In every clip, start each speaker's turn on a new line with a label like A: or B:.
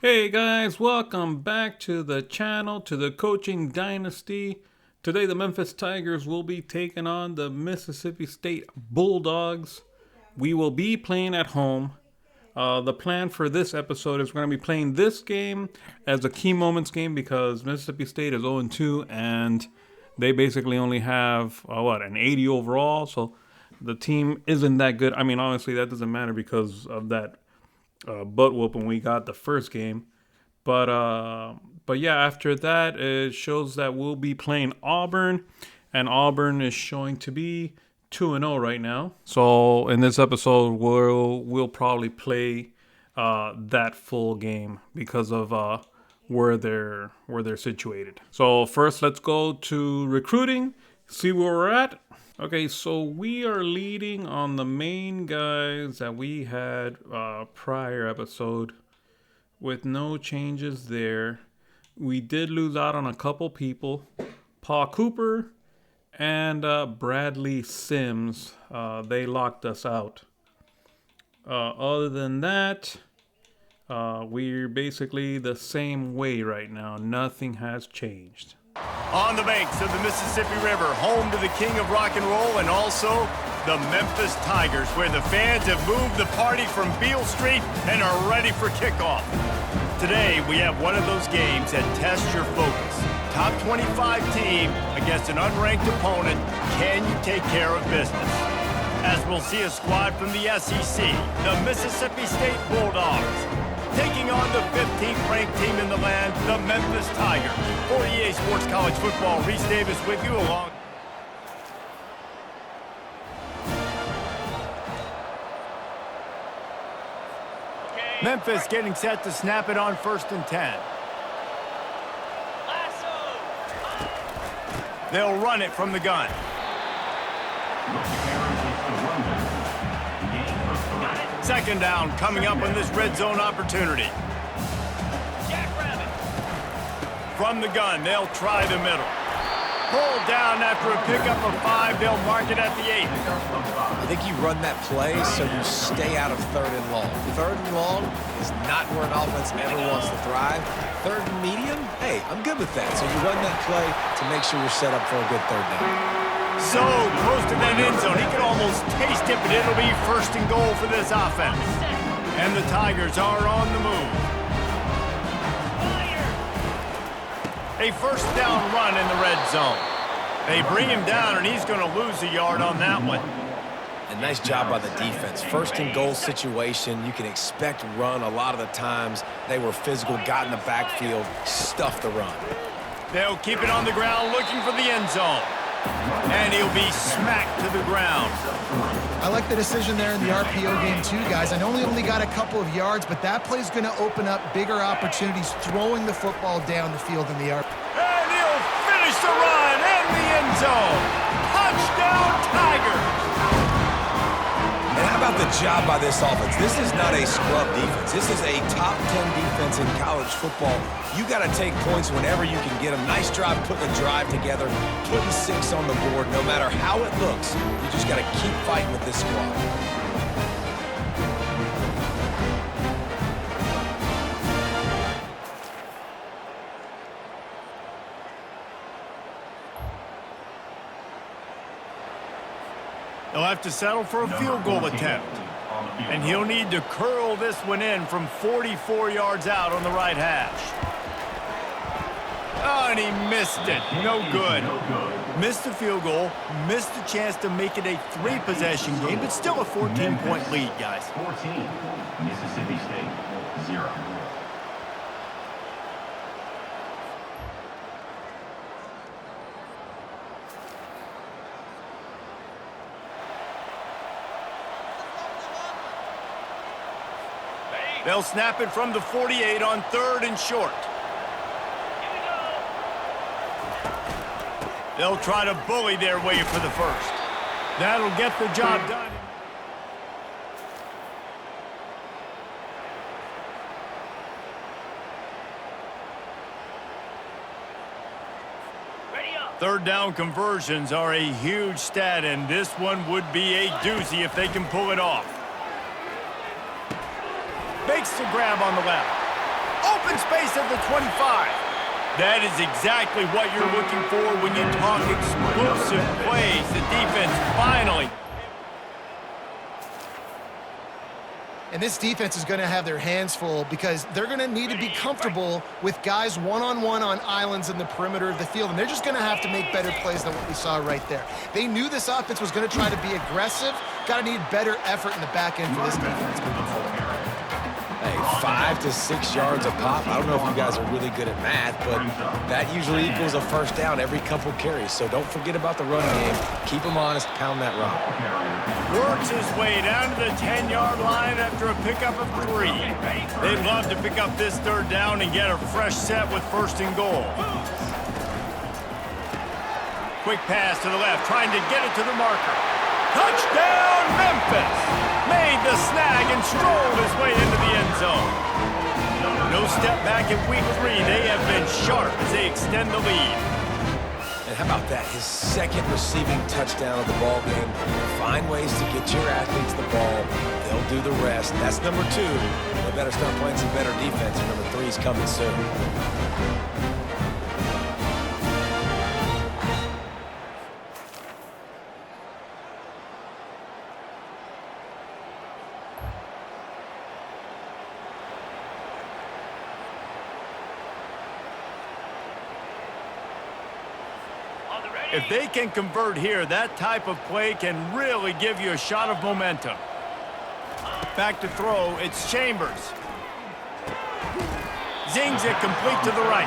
A: Hey guys, welcome back to the channel, to the Coaching Dynasty. Today the Memphis Tigers will be taking on the Mississippi State Bulldogs. We will be playing at home. The plan for this episode is we're going to be playing this game as a key moments game because Mississippi State is 0-2 and they basically only have, an 80 overall. So the team isn't that good. I mean, honestly, that doesn't matter because of that butt whooping we got the first game. But yeah, after that, it shows that we'll be playing Auburn, and Auburn is showing to be 2-0 right now. So in this episode, we'll probably play that full game because of where they're situated. So first, let's go to recruiting, see where we're at. Okay, so we are leading on the main guys that we had prior episode with no changes there. We did lose out on a couple people. Paul Cooper and Bradley Sims, they locked us out. Other than that, we're basically the same way right now. Nothing has changed.
B: On the banks of the Mississippi River, home to the king of rock and roll and also the Memphis Tigers, where the fans have moved the party from Beale Street and are ready for kickoff. Today, we have one of those games that tests your focus. Top 25 team against an unranked opponent. Can you take care of business? As we'll see a squad from the SEC, the Mississippi State Bulldogs, taking on the 15th ranked team in the land, the Memphis Tigers. For EA Sports College Football, Reese Davis with you along. Memphis getting set to snap it on 1st and 10. They'll run it from the gun. Second down coming up on this red zone opportunity. From the gun, they'll try the middle. Pulled down after a pickup of 5. They'll mark it at the 8.
C: I think you run that play so you stay out of 3rd and long. 3rd and long is not where an offense ever wants to thrive. 3rd and medium, hey, I'm good with that. So you run that play to make sure you're set up for a good 3rd down.
B: So close to that end zone, he could almost taste it, but it'll be 1st and goal for this offense. And the Tigers are on the move. A 1st down run in the red zone. They bring him down, and he's going to lose a yard on that one.
C: A nice job by the defense. 1st and goal situation, you can expect run a lot of the times. They were physical, got in the backfield, stuffed the run.
B: They'll keep it on the ground looking for the end zone. And he'll be smacked to the ground.
D: I like the decision there in the RPO game too, guys. I know he only got a couple of yards, but that play's going to open up bigger opportunities throwing the football down the field in the RPO.
B: And he'll finish the run in the end zone. Touchdown, Tigers!
C: And how about the job by this offense? This is not a scrub defense. This is a top 10 defense in college football. You got to take points whenever you can get them. Nice job putting a drive together, putting 6 on the board. No matter how it looks, you just got to keep fighting with this squad.
B: They'll have to settle for a field goal attempt. And he'll need to curl this one in from 44 yards out on the right hash. Oh, and he missed it. No good. Missed the field goal, missed the chance to make it a 3-possession game, but still a 14-point lead, guys.
E: 14, Mississippi State, 0.
B: They'll snap it from the 48 on 3rd and short. They'll try to bully their way for the 1st. That'll get the job done. Third down conversions are a huge stat, and this one would be a doozy if they can pull it off. Makes the grab on the left. Open space at the 25. That is exactly what you're looking for when you talk explosive plays. The defense finally.
D: And this defense is going to have their hands full because they're going to need to be comfortable with guys one-on-one on islands in the perimeter of the field. And they're just going to have to make better plays than what we saw right there. They knew this offense was going to try to be aggressive. Got to need better effort in the back end for this defense moving forward.
C: Hey, 5 to 6 yards a pop. I don't know if you guys are really good at math, but that usually equals a first down every couple carries. So don't forget about the run game. Keep them honest, pound that rock.
B: Works his way down to the 10-yard line after a pickup of 3. They'd love to pick up this third down and get a fresh set with first and goal. Quick pass to the left, trying to get it to the marker. Touchdown, Memphis! Made the snag and strolled his way into the end zone. No step back in week 3. They have been sharp as they extend the lead.
C: And how about that? His second receiving touchdown of the ball game. Find ways to get your athletes the ball. They'll do the rest. That's number 2. They better start playing some better defense. And number 3 is coming soon.
B: If they can convert here, that type of play can really give you a shot of momentum. Back to throw, it's Chambers. Zings it complete to the right.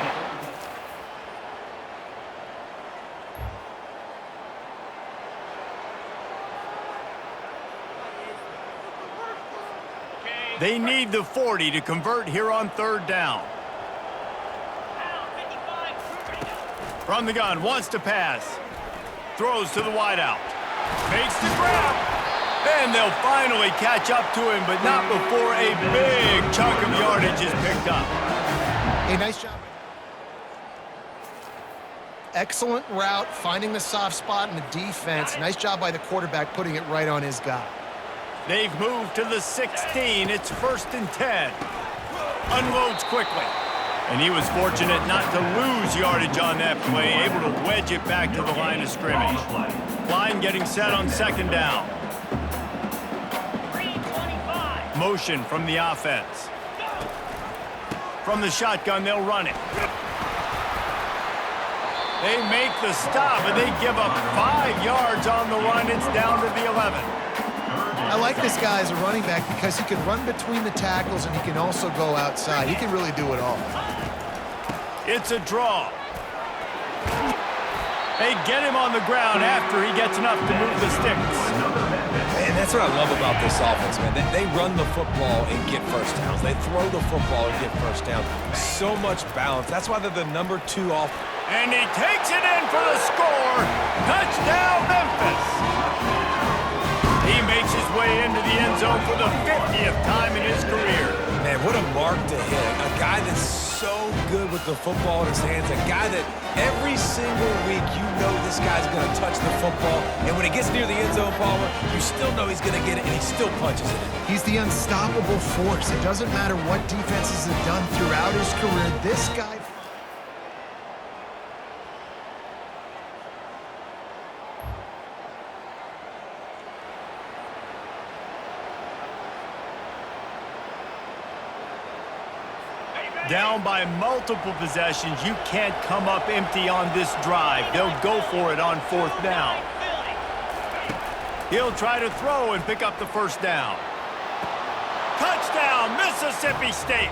B: They need the 40 to convert here on third down. From the gun, wants to pass. Throws to the wideout. Makes the grab. And they'll finally catch up to him, but not before a big chunk of yardage is picked up.
D: Hey, nice job. Excellent route, finding the soft spot in the defense. Nice job by the quarterback putting it right on his guy.
B: They've moved to the 16. It's 1st and 10. Unloads quickly. And he was fortunate not to lose yardage on that play, able to wedge it back to the line of scrimmage. Line getting set on second down. Motion from the offense. From the shotgun, they'll run it. They make the stop, and they give up 5 yards on the run. It's down to the 11.
D: I like this guy as a running back because he can run between the tackles and he can also go outside. He can really do it all.
B: It's a draw. They get him on the ground after he gets enough to move the sticks.
C: And that's what I love about this offense, man. They run the football and get first downs. They throw the football and get first down. So much balance. That's why they're the number 2 off.
B: And he takes it in for the score. Touchdown, Memphis. He makes his way into the end zone for the 50th time in his career.
C: Man, what a mark to hit. A guy that's so good with the football in his hands. A guy that every single week you know this guy's going to touch the football. And when it gets near the end zone, Palmer, you still know he's going to get it, and he still punches it in.
D: He's the unstoppable force. It doesn't matter what defenses have done throughout his career. This guy...
B: Down by multiple possessions, you can't come up empty on this drive. They'll go for it on 4th down. He'll try to throw and pick up the first down. Touchdown, Mississippi State.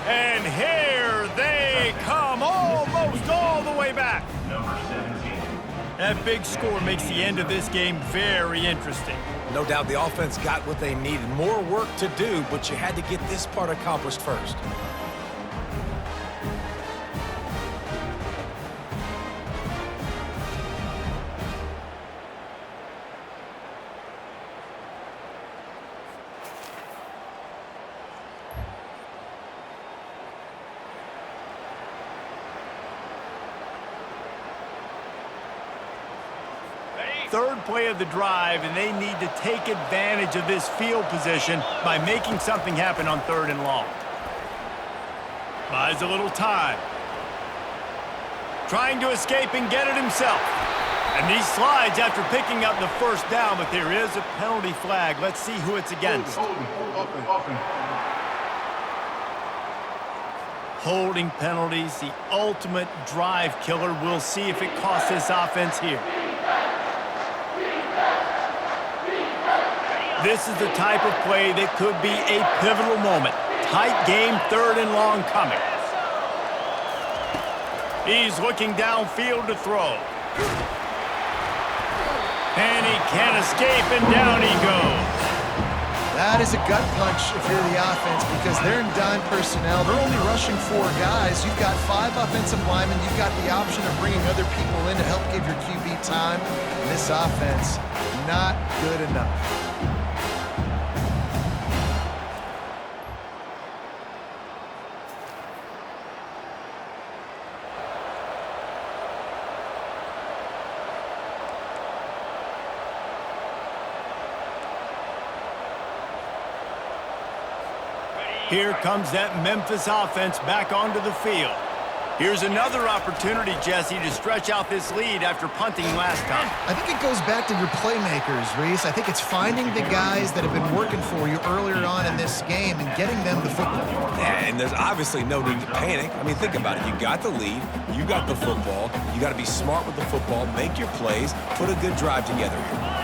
B: And here they come, almost all the way back.
E: Number 17.
B: That big score makes the end of this game very interesting.
C: No doubt the offense got what they needed. More work to do, but you had to get this part accomplished first.
B: Third play of the drive, and they need to take advantage of this field position by making something happen on 3rd and long. Buys a little time. Trying to escape and get it himself. And he slides after picking up the first down, but there is a penalty flag. Let's see who it's against. Holding penalties, the ultimate drive killer. We'll see if it costs this offense here. This is the type of play that could be a pivotal moment. Tight game, 3rd and long coming. He's looking downfield to throw. And he can't escape, and down he goes.
D: That is a gut punch if you're the offense because they're in dime personnel. They're only rushing 4 guys. You've got 5 offensive linemen. You've got the option of bringing other people in to help give your QB time. And this offense, not good enough.
B: Here comes that Memphis offense back onto the field. Here's another opportunity, Jesse, to stretch out this lead after punting last time.
D: I think it goes back to your playmakers, Reese. I think it's finding the guys that have been working for you earlier on in this game and getting them the football.
C: Yeah, and there's obviously no need to panic. I mean, think about it. You got the lead. You got the football. You got to be smart with the football, make your plays, put a good drive together here.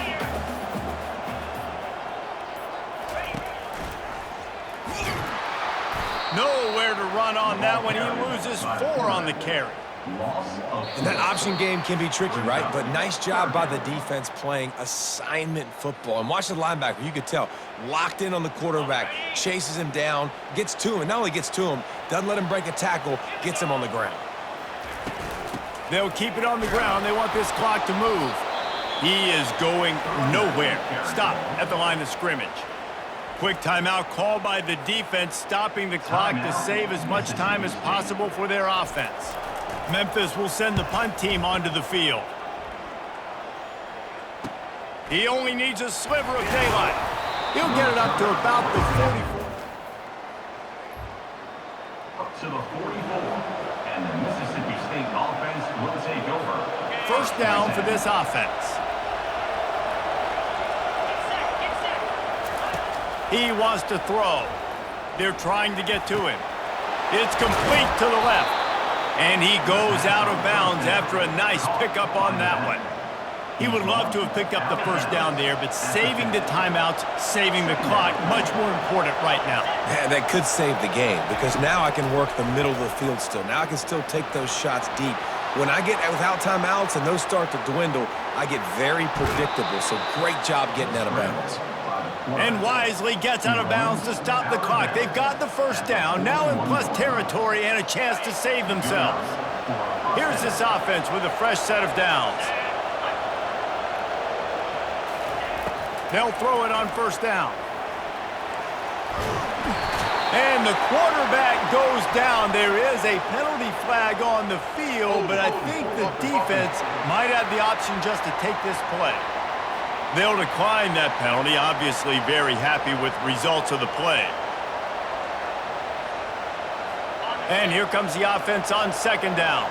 B: Nowhere to run on that one. He loses 4 on the carry.
C: And that option game can be tricky, right? But nice job by the defense playing assignment football. And watch the linebacker. You could tell. Locked in on the quarterback. Chases him down. Gets to him. And not only gets to him, doesn't let him break a tackle. Gets him on the ground.
B: They'll keep it on the ground. They want this clock to move. He is going nowhere. Stop at the line of scrimmage. Quick timeout called by the defense, stopping the clock to save as much time as possible for their offense. Memphis will send the punt team onto the field. He only needs a sliver of daylight. He'll get it up to about the 44.
E: Up to the 44. And the Mississippi State offense will take over.
B: First down for this offense. He wants to throw. They're trying to get to him. It's complete to the left. And he goes out of bounds after a nice pickup on that one. He would love to have picked up the first down there, but saving the timeouts, saving the clock, much more important right now.
C: Yeah, that could save the game because now I can work the middle of the field still. Now I can still take those shots deep. When I get without timeouts and those start to dwindle, I get very predictable. So great job getting out of bounds.
B: And wisely gets out of bounds to stop the clock. They've got the first down, now in plus territory and a chance to save themselves. Here's this offense with a fresh set of downs. They'll throw it on first down. And the quarterback goes down. There is a penalty flag on the field, but I think the defense might have the option just to take this play. They'll decline that penalty, obviously very happy with the results of the play. And here comes the offense on second down.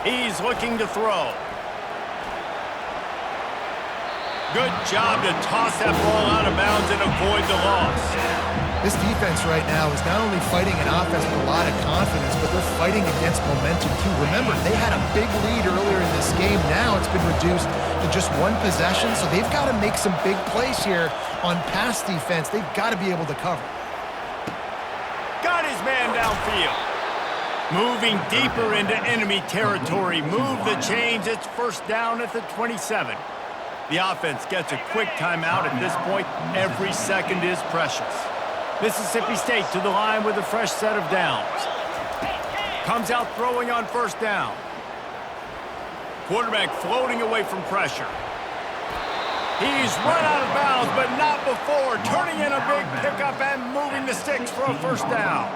B: He's looking to throw. Good job to toss that ball out of bounds and avoid the loss.
D: This defense right now is not only fighting an offense with a lot of confidence, but they're fighting against momentum too. Remember, they had a big lead earlier in this game. Now it's been reduced to just 1 possession, so they've got to make some big plays here on pass defense. They've got to be able to cover.
B: Got his man downfield. Moving deeper into enemy territory. Move the chains. It's first down at the 27. The offense gets a quick timeout at this point. Every second is precious. Mississippi State to the line with a fresh set of downs. Comes out throwing on first down. Quarterback floating away from pressure. He's run out of bounds, but not before. Turning in a big pickup and moving the sticks for a first down.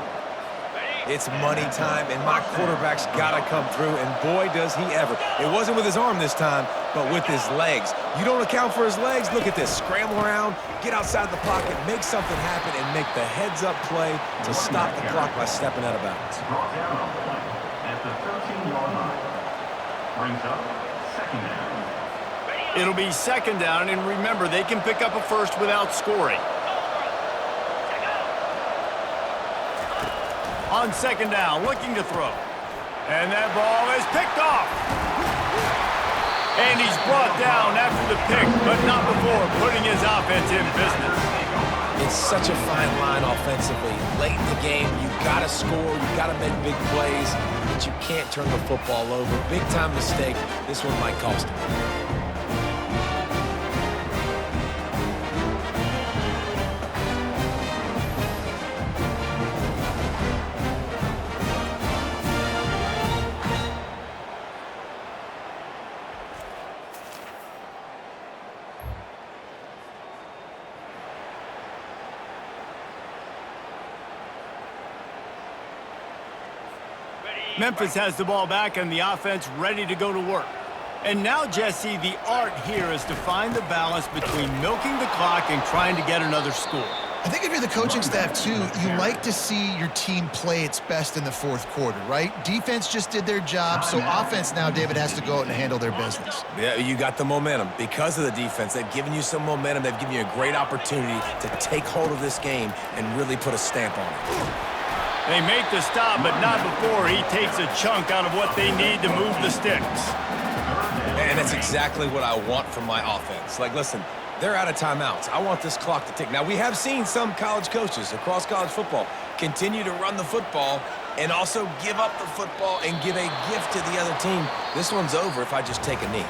C: It's money time, and my quarterback's got to come through, and boy, does he ever. It wasn't with his arm this time, but with his legs. You don't account for his legs? Look at this. Scramble around, get outside the pocket, make something happen, and make the heads-up play to stop the clock by stepping out of bounds.
E: Brought down on the play at the 13-yard line. Brings up second down.
B: It'll be second down, and remember, they can pick up a first without scoring. On second down, looking to throw. And that ball is picked off. And he's brought down after the pick, but not before putting his offense in business.
C: It's such a fine line offensively. Late in the game, you got to score, you got to make big plays, but you can't turn the football over. Big-time mistake. This one might cost him.
B: Memphis has the ball back and the offense ready to go to work. And now, Jesse, the art here is to find the balance between milking the clock and trying to get another score.
D: I think if you're the coaching staff, too, you like to see your team play its best in the fourth quarter, right? Defense just did their job, so offense now, David, has to go out and handle their business.
C: Yeah, you got the momentum. Because of the defense, they've given you some momentum. They've given you a great opportunity to take hold of this game and really put a stamp on it.
B: They make the stop, but not before he takes a chunk out of what they need to move the sticks.
C: And that's exactly what I want from my offense. Like, listen, they're out of timeouts. I want this clock to tick. Now, we have seen some college coaches across college football continue to run the football and also give up the football and give a gift to the other team. This one's over if I just take a knee.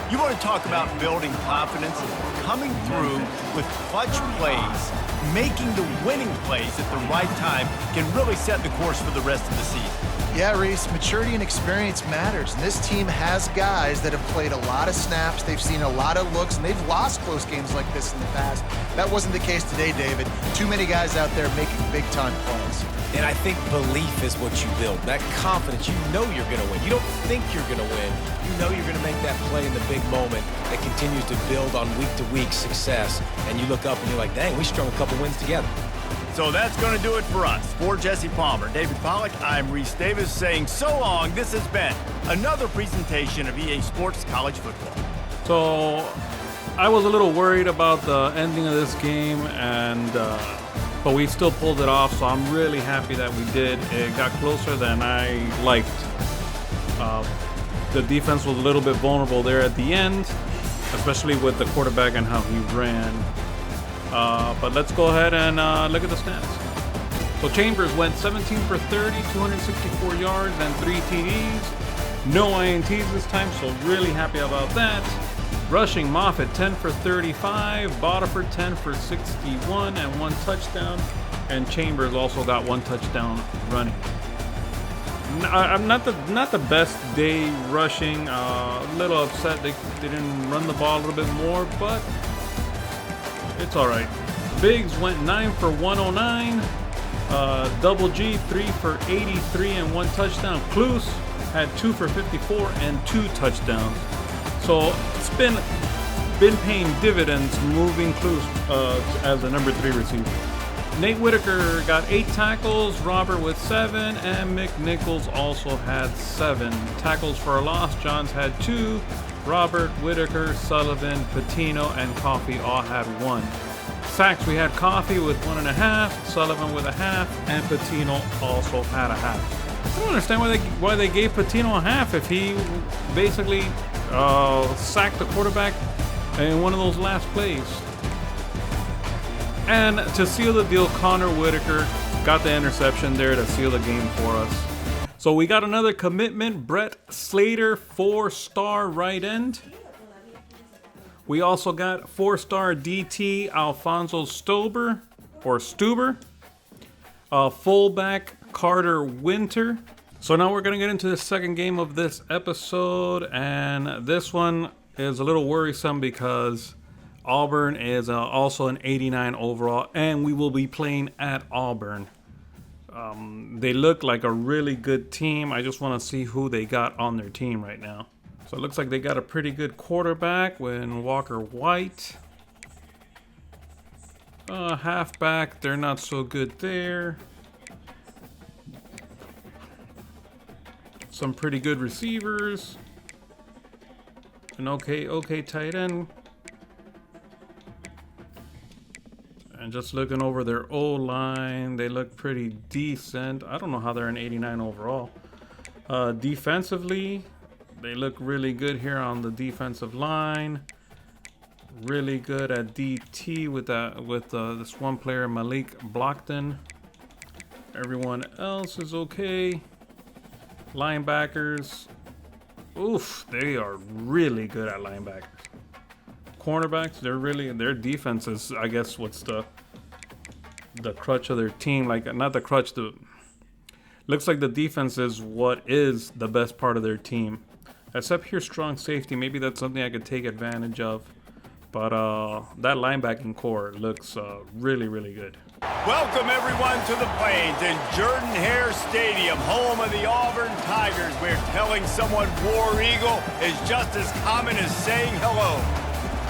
B: You want to talk about building confidence? Coming through with clutch plays, making the winning plays at the right time can really set the course for the rest of the season.
D: Yeah, Reese, maturity and experience matters. And this team has guys that have played a lot of snaps. They've seen a lot of looks, and they've lost close games like this in the past. That wasn't the case today, David. Too many guys out there making big-time plays.
C: And I think belief is what you build. That confidence, you know you're going to win. You don't think you're going to win. You know you're going to make that play in the big moment that continues to build on week-to-week success. And you look up and you're like, dang, we strung a couple wins together.
B: So that's going to do it for us. For Jesse Palmer, David Pollack, I'm Reese Davis saying so long. This has been another presentation of EA Sports College Football.
A: So I was a little worried about the ending of this game, and but we still pulled it off, so I'm really happy that we did. It got closer than I liked. The defense was a little bit vulnerable there at the end, especially with the quarterback and how he ran. But let's go ahead and look at the stats. So Chambers went 17 for 30, 264 yards, and 3 TDs. No INTs this time, so really happy about that. Rushing, Moffitt 10 for 35, Bodiford 10 for 61 and 1 touchdown, and Chambers also got 1 touchdown running. I'm not the best day rushing. A little upset they didn't run the ball a little bit more, but it's all right. Biggs went 9 for 109. Double G 3 for 83 and 1 touchdown. Klus had 2 for 54 and 2 touchdowns. So it's been paying dividends moving Klus as the number 3 receiver. Nate Whitaker got 8 tackles, Robert with 7, and Mick Nichols also had 7. Tackles for a loss, Johns had 2. Robert, Whitaker, Sullivan, Patino, and Coffey all had 1. Sacks, we had Coffey with 1.5, Sullivan with 0.5, and Patino also had 0.5. I don't understand why they gave Patino 0.5 if he basically sacked the quarterback in one of those last plays. And to seal the deal, Connor Whitaker got the interception there to seal the game for us. So we got another commitment, Brett Slater, 4-star right end. We also got 4-star DT Alfonso Stuber. Fullback Carter Winter. So now we're going to get into the second game of this episode, and this one is a little worrisome because Auburn is also an 89 overall, and we will be playing at Auburn. They look like a really good team. I just want to see who they got on their team right now. So it looks like they got a pretty good quarterback when Walker White. Halfback, they're not so good there. Some pretty good receivers. An okay tight end. And just looking over their O-line, they look pretty decent. I don't know how they're an 89 overall. Defensively, they look really good here on the defensive line. Really good at DT with this one player, Malik Blockton. Everyone else is okay. Linebackers, oof, they are really good at linebackers. Cornerbacks, their defense is, I guess, what's the crutch of their team. Like, not the crutch, looks like the defense is what is the best part of their team. Except here, strong safety, maybe that's something I could take advantage of. But that linebacking core looks really, really good.
B: Welcome everyone to the Plains in Jordan-Hare Stadium, home of the Auburn Tigers, where telling someone War Eagle is just as common as saying hello.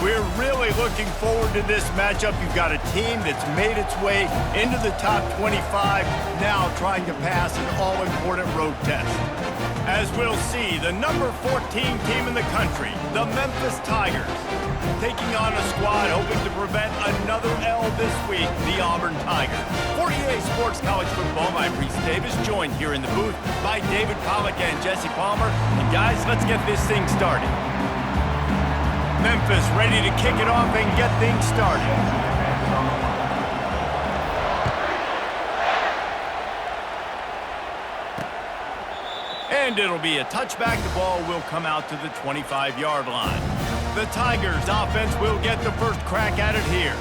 B: We're really looking forward to this matchup. You've got a team that's made its way into the top 25, now trying to pass an all-important road test. As we'll see, the number 14 team in the country, the Memphis Tigers, taking on a squad hoping to prevent another L this week, the Auburn Tigers. For EA Sports College Football, I'm Reese Davis, joined here in the booth by David Pollack and Jesse Palmer. And guys, let's get this thing started. Memphis ready to kick it off and get things started. And it'll be a touchback. The ball will come out to the 25-yard line. The Tigers offense will get the first crack at it here.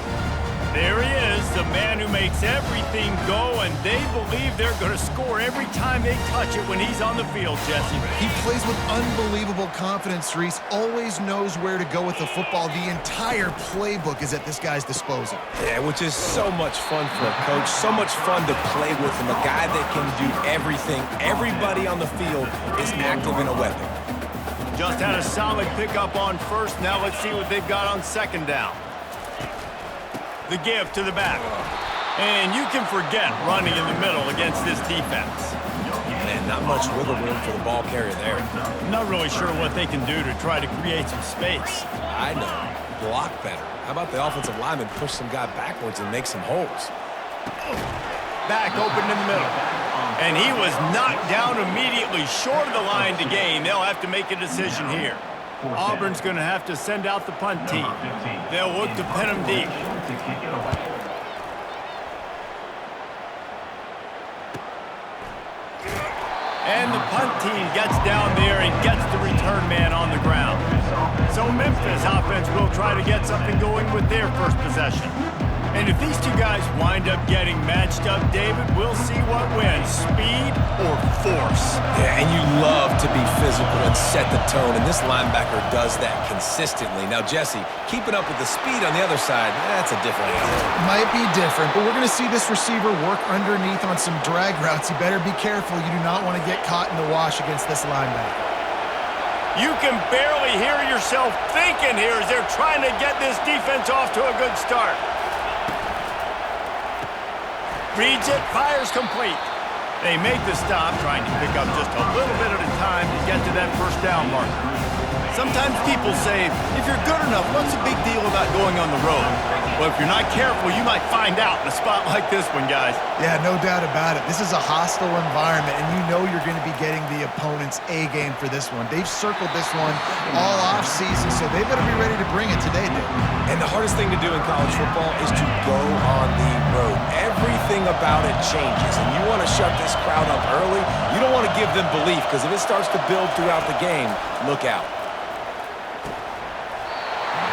B: There he is, the man who makes everything go, and they believe they're going to score every time they touch it when he's on the field, Jesse.
D: He plays with unbelievable confidence, Reese. Always knows where to go with the football. The entire playbook is at this guy's disposal.
C: Yeah, which is so much fun for a coach. So much fun to play with him. A guy that can do everything. Everybody on the field is active in a weapon.
B: Just had a solid pickup on first. Now let's see what they've got on second down. The give to the back. And you can forget running in the middle against this defense.
C: Man, not much wiggle room for the ball carrier there.
B: I'm not really sure what they can do to try to create some space.
C: I know. Block better. How about the offensive lineman push some guy backwards and make some holes?
B: Back open in the middle. And he was knocked down immediately short of the line to gain. They'll have to make a decision here. Auburn's going to have to send out the punt team. They'll look to pin him deep. And the punt team gets down there and gets the return man on the ground. So Memphis offense will try to get something going with their first possession. And if these two guys wind up getting matched up, David, we'll see what wins, speed or force.
C: Yeah, and you love to be physical and set the tone, and this linebacker does that consistently. Now, Jesse, keeping up with the speed on the other side, that's a different answer.
D: Might be different, but we're going to see this receiver work underneath on some drag routes. You better be careful. You do not want to get caught in the wash against this linebacker.
B: You can barely hear yourself thinking here as they're trying to get this defense off to a good start. Reads it, fires complete. They make the stop, trying to pick up just a little bit at a time to get to that first down marker. Sometimes people say, if you're good enough, what's the big deal about going on the road? Well, if you're not careful, you might find out in a spot like this one, guys.
D: Yeah, no doubt about it. This is a hostile environment, and you know you're going to be getting the opponent's A game for this one. They've circled this one all off-season, so they better be ready to bring it today, dude.
C: And the hardest thing to do in college football is to go on the road. Everything about it changes, and you want to shut this crowd up early. You don't want to give them belief, because if it starts to build throughout the game, look out.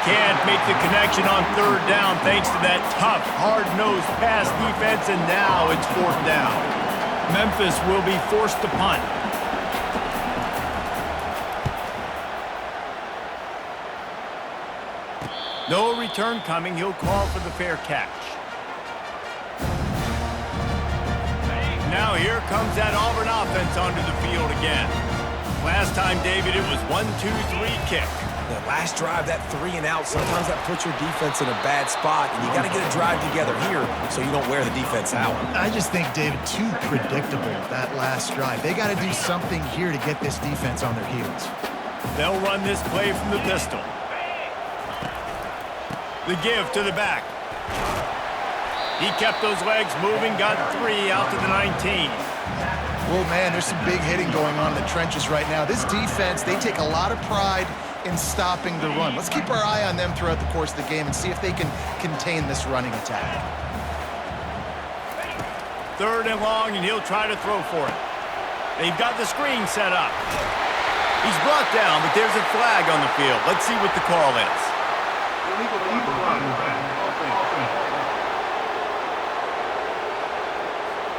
B: Can't make the connection on third down thanks to that tough, hard-nosed pass defense, and now it's fourth down. Memphis will be forced to punt. No return coming. He'll call for the fair catch. Now here comes that Auburn offense onto the field again. Last time, David, it was 1-2-3 kick.
C: The last drive, that 3 and out, sometimes that puts your defense in a bad spot, and you got to get a drive together here so you don't wear the defense out.
D: I just think, David, too predictable, that last drive. They got to do something here to get this defense on their heels.
B: They'll run this play from the pistol. The give to the back. He kept those legs moving, got 3 out to the 19.
D: Well, man, there's some big hitting going on in the trenches right now. This defense, they take a lot of pride in stopping the run. Let's keep our eye on them throughout the course of the game and see if they can contain this running attack.
B: 3rd and long, and he'll try to throw for it. They've got the screen set up. He's brought down, but there's a flag on the field. Let's see what the call is.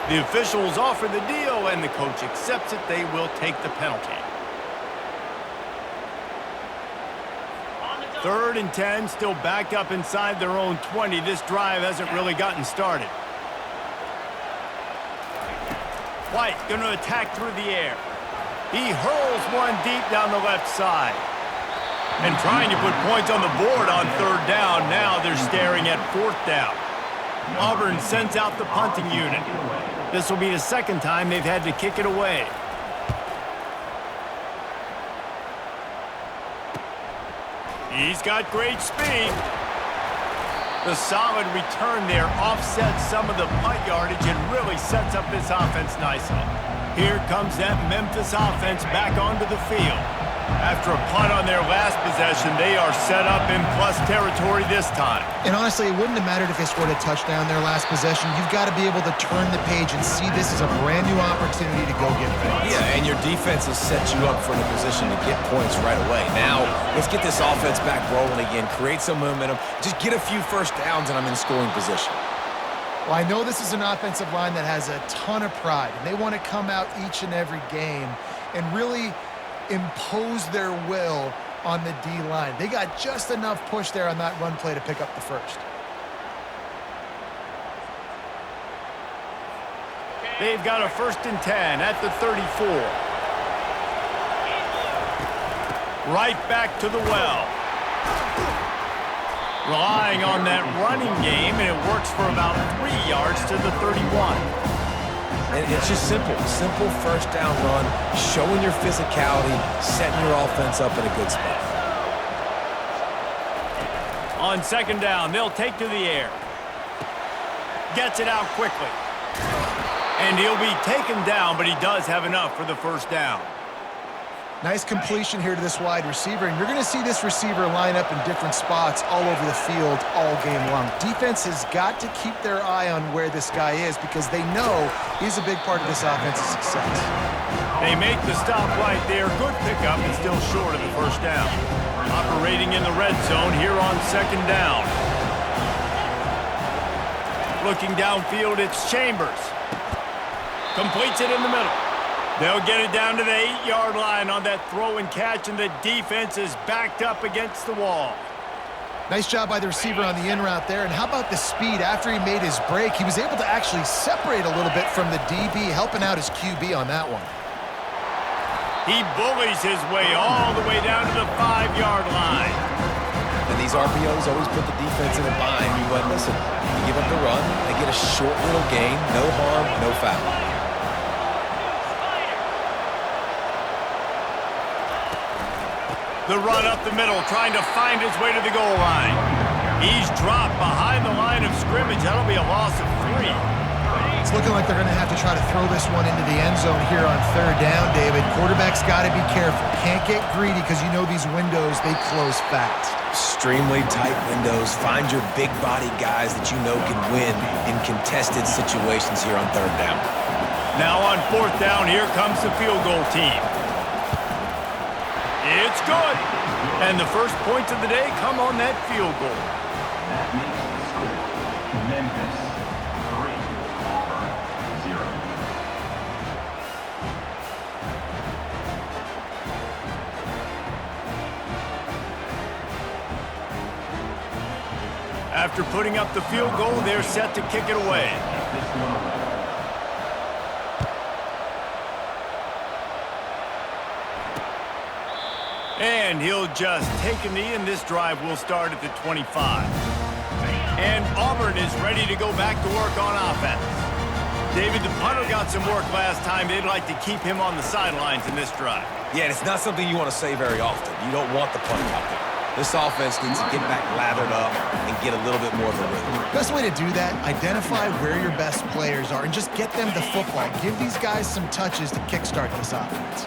B: The officials offer the deal, and the coach accepts it. They will take the penalty. 3rd and 10, still backed up inside their own 20. This drive hasn't really gotten started. White going to attack through the air. He hurls one deep down the left side. And trying to put points on the board on 3rd down. Now they're staring at 4th down. Auburn sends out the punting unit. This will be the 2nd time they've had to kick it away. He's got great speed. The solid return there offsets some of the punt yardage and really sets up this offense nicely. Here comes that Memphis offense back onto the field. After a punt on their last possession, they are set up in plus territory this time.
D: And honestly, it wouldn't have mattered if they scored a touchdown their last possession. You've got to be able to turn the page and see this as a brand new opportunity to go get points.
C: Yeah, and your defense has set you up for the position to get points right away. Now, let's get this offense back rolling again, create some momentum, just get a few first downs, and I'm in scoring position.
D: Well, I know this is an offensive line that has a ton of pride, and they want to come out each and every game and really impose their will on the D-line. They got just enough push there on that run play to pick up the first.
B: They've got a 1st and 10 at the 34. Right back to the well. Relying on that running game, and it works for about 3 yards to the 31.
C: And it's just simple 1st down run, showing your physicality, setting your offense up in a good spot.
B: On 2nd down, they'll take to the air. Gets it out quickly. And he'll be taken down, but he does have enough for the 1st down.
D: Nice completion here to this wide receiver, and you're going to see this receiver line up in different spots all over the field all game long. Defense has got to keep their eye on where this guy is because they know he's a big part of this offense's success.
B: They make the stop right there. Good pickup and still short of the 1st down. Operating in the red zone here on 2nd down. Looking downfield, it's Chambers. Completes it in the middle. They'll get it down to the 8-yard line on that throw and catch, and the defense is backed up against the wall.
D: Nice job by the receiver on the in route there, and how about the speed? After he made his break, he was able to actually separate a little bit from the DB, helping out his QB on that one.
B: He bullies his way all the way down to the 5-yard line.
C: And these RPOs always put the defense in a bind, but listen, you give up the run, they get a short little gain, no harm, no foul.
B: The run up the middle, trying to find his way to the goal line. He's dropped behind the line of scrimmage. That'll be a loss of 3.
D: It's looking like they're going to have to try to throw this one into the end zone here on 3rd down, David. Quarterback's got to be careful. Can't get greedy because you know these windows, they close fast.
C: Extremely tight windows. Find your big body guys that you know can win in contested situations here on 3rd down.
B: Now on 4th down, here comes the field goal team. It's good. And the first points of the day come on that field goal.
E: That makes the score Memphis 3, Auburn 0.
B: After putting up the field goal, they're set to kick it away. And he'll just take a knee, and this drive will start at the 25. And Auburn is ready to go back to work on offense. David, the punter got some work last time. They'd like to keep him on the sidelines in this drive.
C: Yeah, and it's not something you want to say very often. You don't want the punter out there. This offense needs to get back lathered up and get a little bit more of a rhythm.
D: Best way to do that, identify where your best players are and just get them the football. Give these guys some touches to kickstart this offense.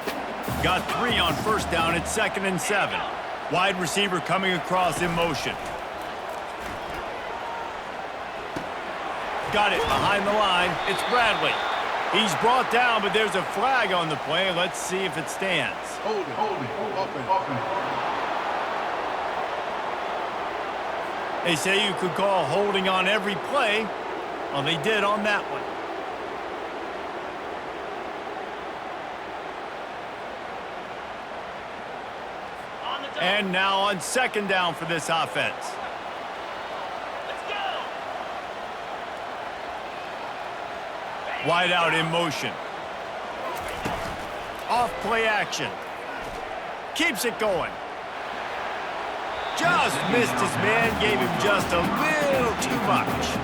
B: Got 3 on first down at 2nd and 7. Wide receiver coming across in motion. Got it behind the line. It's Bradley. He's brought down, but there's a flag on the play. Let's see if it stands.
E: Hold it, open.
B: They say you could call holding on every play. Well, they did on that one. And now on 2nd down for this offense. Let's go. Wide out in motion. Off play action. Keeps it going. Just missed his man, gave him just a little too much.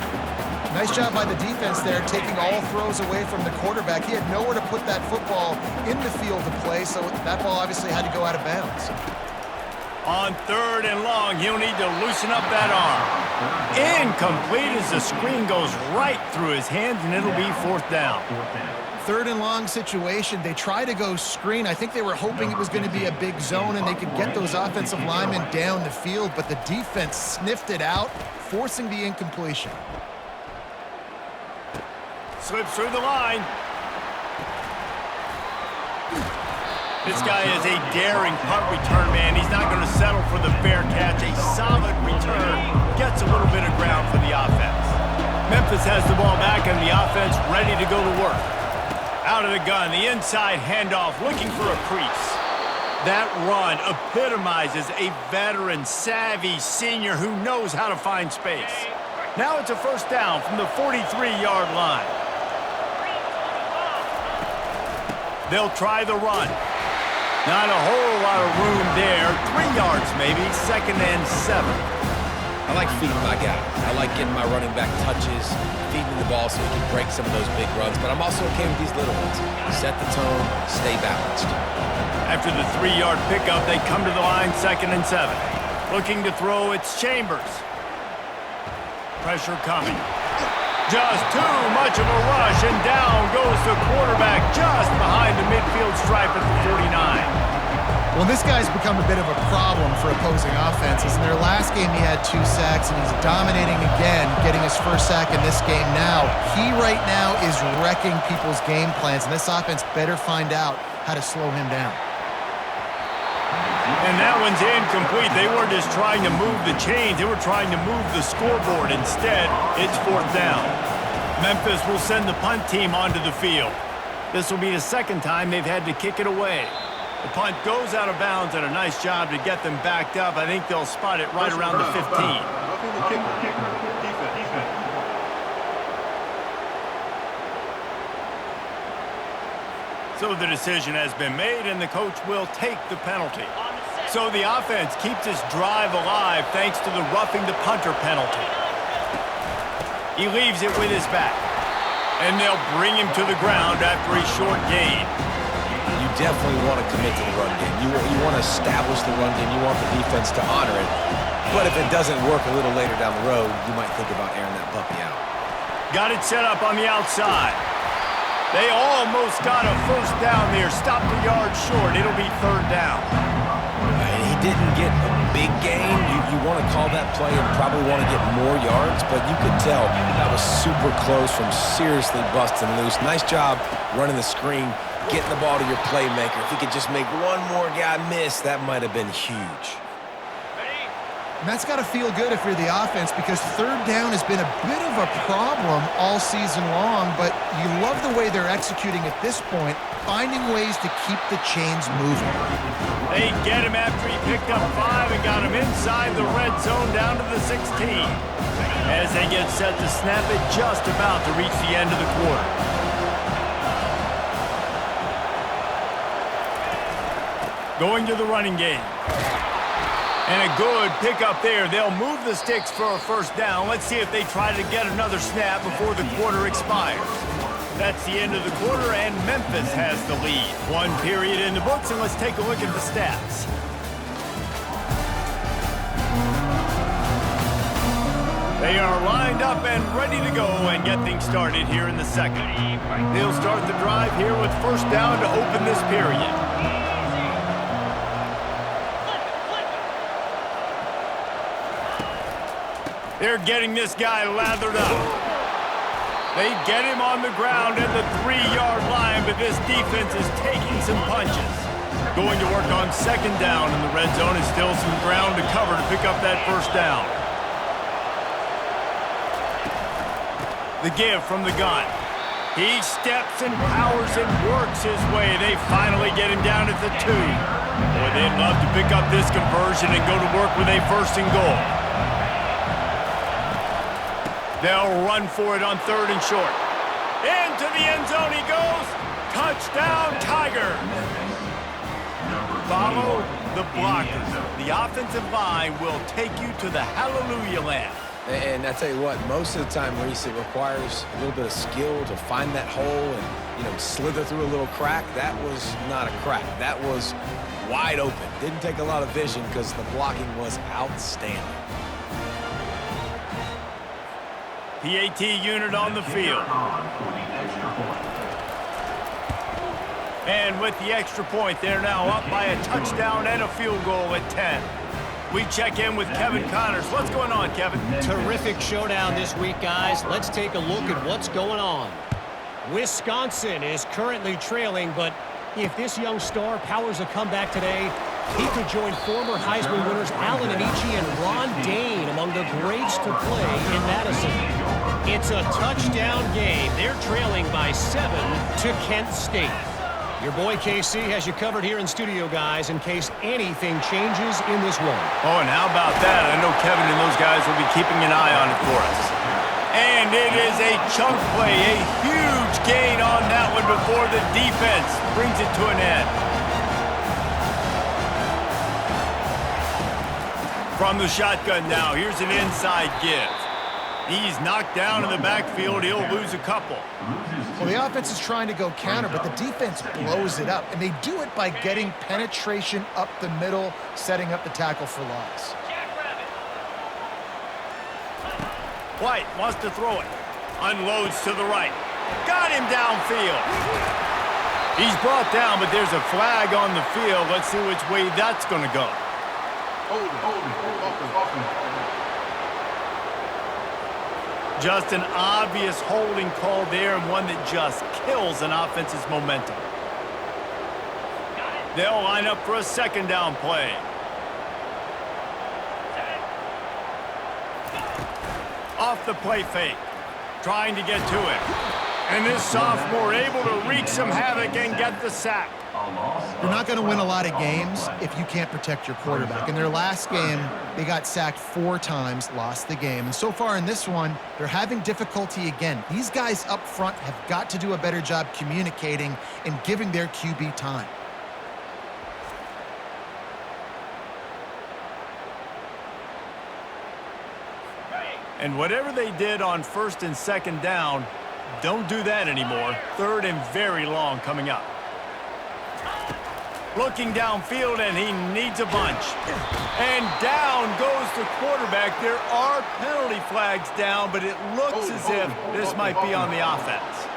D: Nice job by the defense there, taking all throws away from the quarterback. He had nowhere to put that football in the field to play, so that ball obviously had to go out of bounds.
B: On 3rd and long, he'll need to loosen up that arm. Incomplete as the screen goes right through his hands, and it'll be 4th down.
D: 3rd and long situation. They try to go screen. I think they were hoping it was going to be a big zone and they could get those offensive linemen down the field, but the defense sniffed it out, forcing the incompletion.
B: Slips through the line. This guy is a daring punt return man. He's not going to settle for the fair catch. A solid return. Gets a little bit of ground for the offense. Memphis has the ball back and the offense ready to go to work. Out of the gun, the inside handoff, looking for a crease. That run epitomizes a veteran, savvy senior who knows how to find space. Now it's a 1st down from the 43-yard line. They'll try the run. Not a whole lot of room there. 3 yards maybe, 2nd and 7.
C: I like feeding my guy. I like getting my running back touches, feeding the ball so he can break some of those big runs, but I'm also okay with these little ones. Set the tone, stay balanced.
B: After the 3-yard pickup, they come to the line, 2nd and 7. Looking to throw, it's Chambers. Pressure coming. Just too much of a rush, and down goes the quarterback just behind the midfield stripe at the 49.
D: Well, this guy's become a bit of a problem for opposing offenses. In their last game, he had 2 sacks, and he's dominating again, getting his 1st sack in this game now. He right now is wrecking people's game plans, and this offense better find out how to slow him down.
B: And that one's incomplete. They weren't just trying to move the chains. They were trying to move the scoreboard. Instead, it's 4th down. Memphis will send the punt team onto the field. This will be the 2nd time they've had to kick it away. The punt goes out of bounds, and a nice job to get them backed up. I think they'll spot it right around the 15. So the decision has been made, and the coach will take the penalty. So the offense keeps this drive alive thanks to the roughing the punter penalty. He leaves it with his back. And they'll bring him to the ground after a short gain.
C: You definitely want to commit to the run game. You want to establish the run game. You want the defense to honor it. But if it doesn't work a little later down the road, you might think about airing that puppy out. Got it set up on the outside. They almost got a 1st down there. Stopped a yard short. It'll be 3rd down. And he didn't get a big gain. You want to call that play and probably want to get more yards, but you could tell that was super close from seriously busting loose. Nice job running the screen, getting the ball to your playmaker. If he could just make one more guy miss, that might have been huge.
D: And that's got to feel good if you're the offense, because 3rd down has been a bit of a problem all season long, but you love the way they're executing at this point, finding ways to keep the chains moving.
B: They get him after he picked up 5 and got him inside the red zone down to the 16. As they get set to snap it, just about to reach the end of the quarter. Going to the running game. And a good pickup there. They'll move the sticks for a first down. Let's see if they try to get another snap before the quarter expires. That's the end of the quarter, and Memphis has the lead. One period in the books, and let's take a look at the stats. They are lined up and ready to go and get things started here in the second. They'll start the drive here with first down to open this period. They're getting this guy lathered up. They get him on the ground at the 3-yard line, but this defense is taking some punches. Going to work on second down in the red zone, and still some ground to cover to pick up that first down. The give from the gun. He steps and powers and works his way. They finally get him down at the 2. Boy, they'd love to pick up this conversion and go to work with a first and goal. They'll run for it on third and short. Into the end zone he goes. Touchdown, Tigers. Follow the blockers. The offensive line will take you to the hallelujah land.
C: And I tell you what, most of the time, Reese, it requires a little bit of skill to find that hole and, slither through a little crack. That was not a crack. That was wide open. Didn't take a lot of vision because the blocking was outstanding.
B: PAT unit on the field. And with the extra point, they're now up by a touchdown and a field goal at 10. We check in with Kevin Connors. What's going on, Kevin?
F: Terrific showdown this week, guys. Let's take a look at what's going on. Wisconsin is currently trailing, but if this young star powers a comeback today, he could join former Heisman winners Allen Amici and Ron Dane among the greats to play in Madison. It's a touchdown game. They're trailing by 7 to Kent State. Your boy KC has you covered here in studio, guys, in case anything changes in this one.
B: Oh, and how about that? I know Kevin and those guys will be keeping an eye on it for us. And it is a chunk play, a huge gain on that one before the defense brings it to an end. From the shotgun now, here's an inside give. He's knocked down in the backfield. He'll lose a couple.
D: Well, the offense is trying to go counter, but the defense blows it up, and they do it by getting penetration up the middle, setting up the tackle for loss.
B: White wants to throw it. Unloads to the right. Got him downfield. He's brought down, but there's a flag on the field. Let's see which way that's going to go. Just an obvious holding call there, and one that just kills an offense's momentum. They'll line up for a second down play. Off the play fake. Trying to get to it. And this sophomore able to wreak some havoc and get the sack.
D: You're not going to win a lot of games if you can't protect your quarterback. In their last game, they got sacked 4 times, lost the game. And so far in this one, they're having difficulty again. These guys up front have got to do a better job communicating and giving their QB time.
B: And whatever they did on first and second down, don't do that anymore. Third and very long coming up. Looking downfield, and he needs a bunch. And down goes the quarterback. There are penalty flags down, but it looks as if this might be on the offense.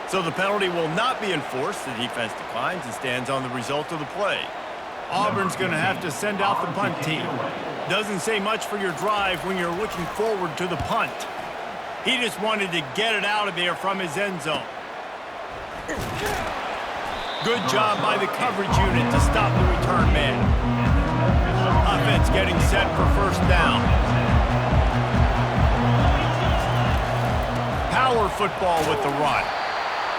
B: So the penalty will not be enforced. The defense declines and stands on the result of the play. Auburn's going to have to send out the punt team. Doesn't say much for your drive when you're looking forward to the punt. He just wanted to get it out of there from his end zone. Good job by the coverage unit to stop the return man. Offense getting set for first down. Power football with the run.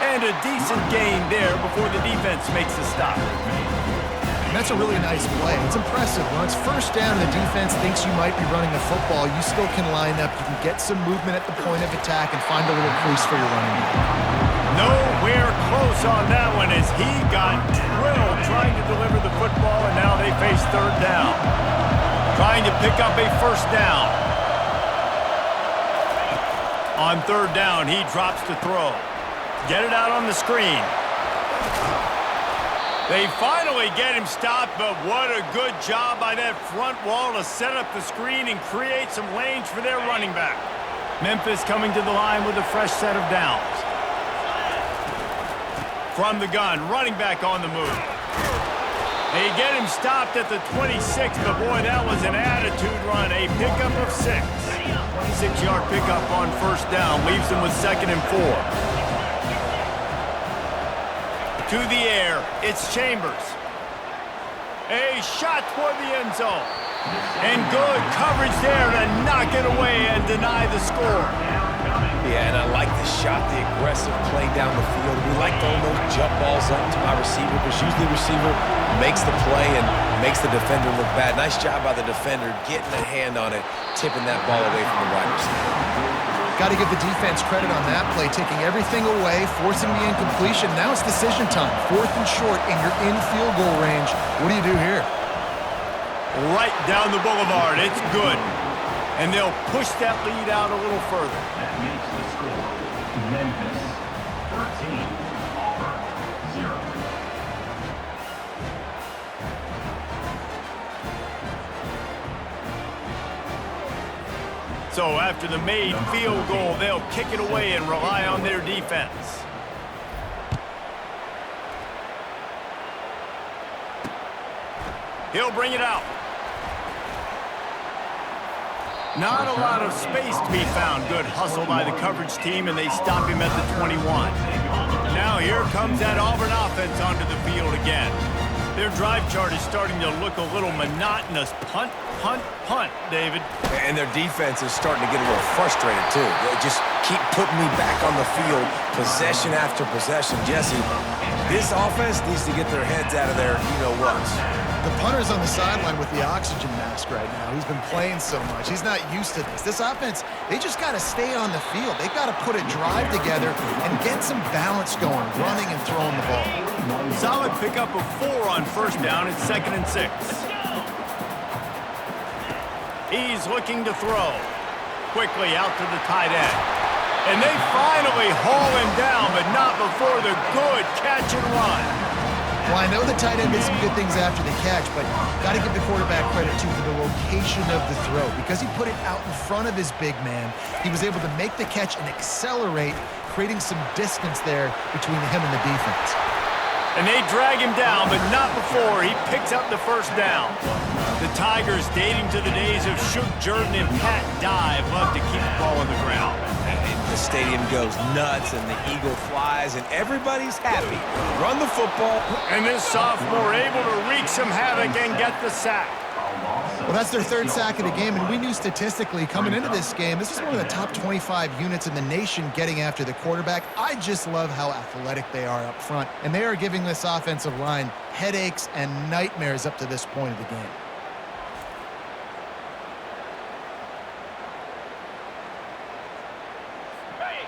B: And a decent gain there before the defense makes the stop.
D: That's a really nice play. It's impressive. When it's first down, the defense thinks you might be running a football. You still can line up. You can get some movement at the point of attack and find a little crease for your running back.
B: Nowhere close on that one as he got drilled trying to deliver the football, and now they face third down. Trying to pick up a first down. On third down, he drops to throw. Get it out on the screen. They finally get him stopped, but what a good job by that front wall to set up the screen and create some lanes for their running back. Memphis coming to the line with a fresh set of downs. From the gun, running back on the move. They get him stopped at the 26, but boy, that was an attitude run. A pickup of 6. 6-yard pickup on first down, leaves them with 2nd and 4. To the air, it's Chambers. A shot toward the end zone. And good coverage there to knock it away and deny the score.
C: Yeah, and I like the shot, the aggressive play down the field. We like throwing those jump balls up to my receiver, because usually the receiver makes the play and makes the defender look bad. Nice job by the defender getting a hand on it, tipping that ball away from the wide receiver.
D: Got to give the defense credit on that play, taking everything away, forcing the incompletion. Now it's decision time. 4th and short, and you're in field goal range. What do you do here?
B: Right down the boulevard. It's good. And they'll push that lead out a little further.
E: That makes the score Memphis 13, Auburn 0.
B: So after the made field goal, they'll kick it away and rely on their defense. He'll bring it out. Not a lot of space to be found. Good hustle by the coverage team, and they stop him at the 21. Now here comes that Auburn offense onto the field again. Their drive chart is starting to look a little monotonous. Punt, punt, punt, David.
C: And their defense is starting to get a little frustrated, too. They just keep putting me back on the field, possession after possession. Jesse, this offense needs to get their heads out of their you-know-whats.
D: The punter's on the sideline with the oxygen mask right now. He's been playing so much. He's not used to this. This offense, they just got to stay on the field. They've got to put a drive together and get some balance going, running and throwing the ball.
B: Solid pickup of 4 on first down. It's 2nd and 6. He's looking to throw. Quickly out to the tight end. And they finally haul him down, but not before the good catch and run.
D: Well, I know the tight end did some good things after the catch, but got to give the quarterback credit, too, for the location of the throw. Because he put it out in front of his big man, he was able to make the catch and accelerate, creating some distance there between him and the defense.
B: And they drag him down, but not before he picks up the first down. The Tigers, dating to the days of Shook Jordan and Pat Dye, love to keep the ball on the ground.
C: The stadium goes nuts, and the eagle flies, and everybody's happy. Run the football.
B: And this sophomore able to wreak some havoc and get the sack.
D: Well, that's their 3rd sack of the game, and we knew statistically coming into this game, this is one of the top 25 units in the nation getting after the quarterback. I just love how athletic they are up front, and they are giving this offensive line headaches and nightmares up to this point of the game.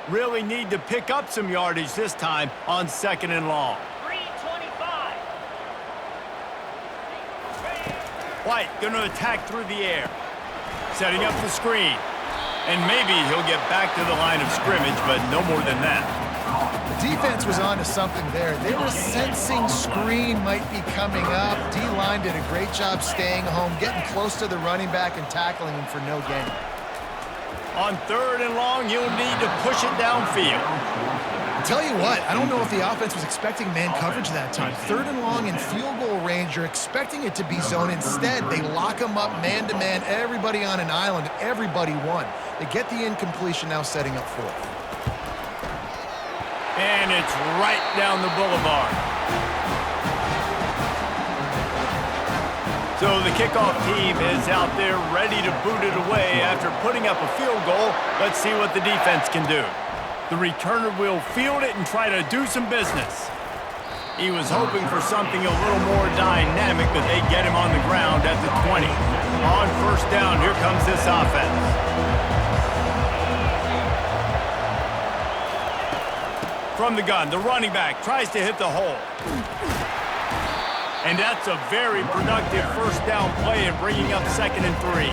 B: Really need to pick up some yardage this time on 2nd and long.
G: 325.
B: White going to attack through the air. Setting up the screen. And maybe he'll get back to the line of scrimmage, but no more than that.
D: The defense was on to something there. They were sensing screen might be coming up. D-line did a great job staying home, getting close to the running back and tackling him for no gain.
B: On 3rd and long, you'll need to push it downfield.
D: Tell you what, I don't know if the offense was expecting man coverage that time. 3rd and long in field goal range, you're expecting it to be zone. Instead, they lock them up man-to-man, everybody on an island, everybody won. They get the incompletion, now setting up 4th.
B: And it's right down the boulevard. So the kickoff team is out there ready to boot it away after putting up a field goal. Let's see what the defense can do. The returner will field it and try to do some business. He was hoping for something a little more dynamic, but they get him on the ground at the 20. On first down, here comes this offense. From the gun, the running back tries to hit the hole. And that's a very productive first down play and bringing up 2nd and 3.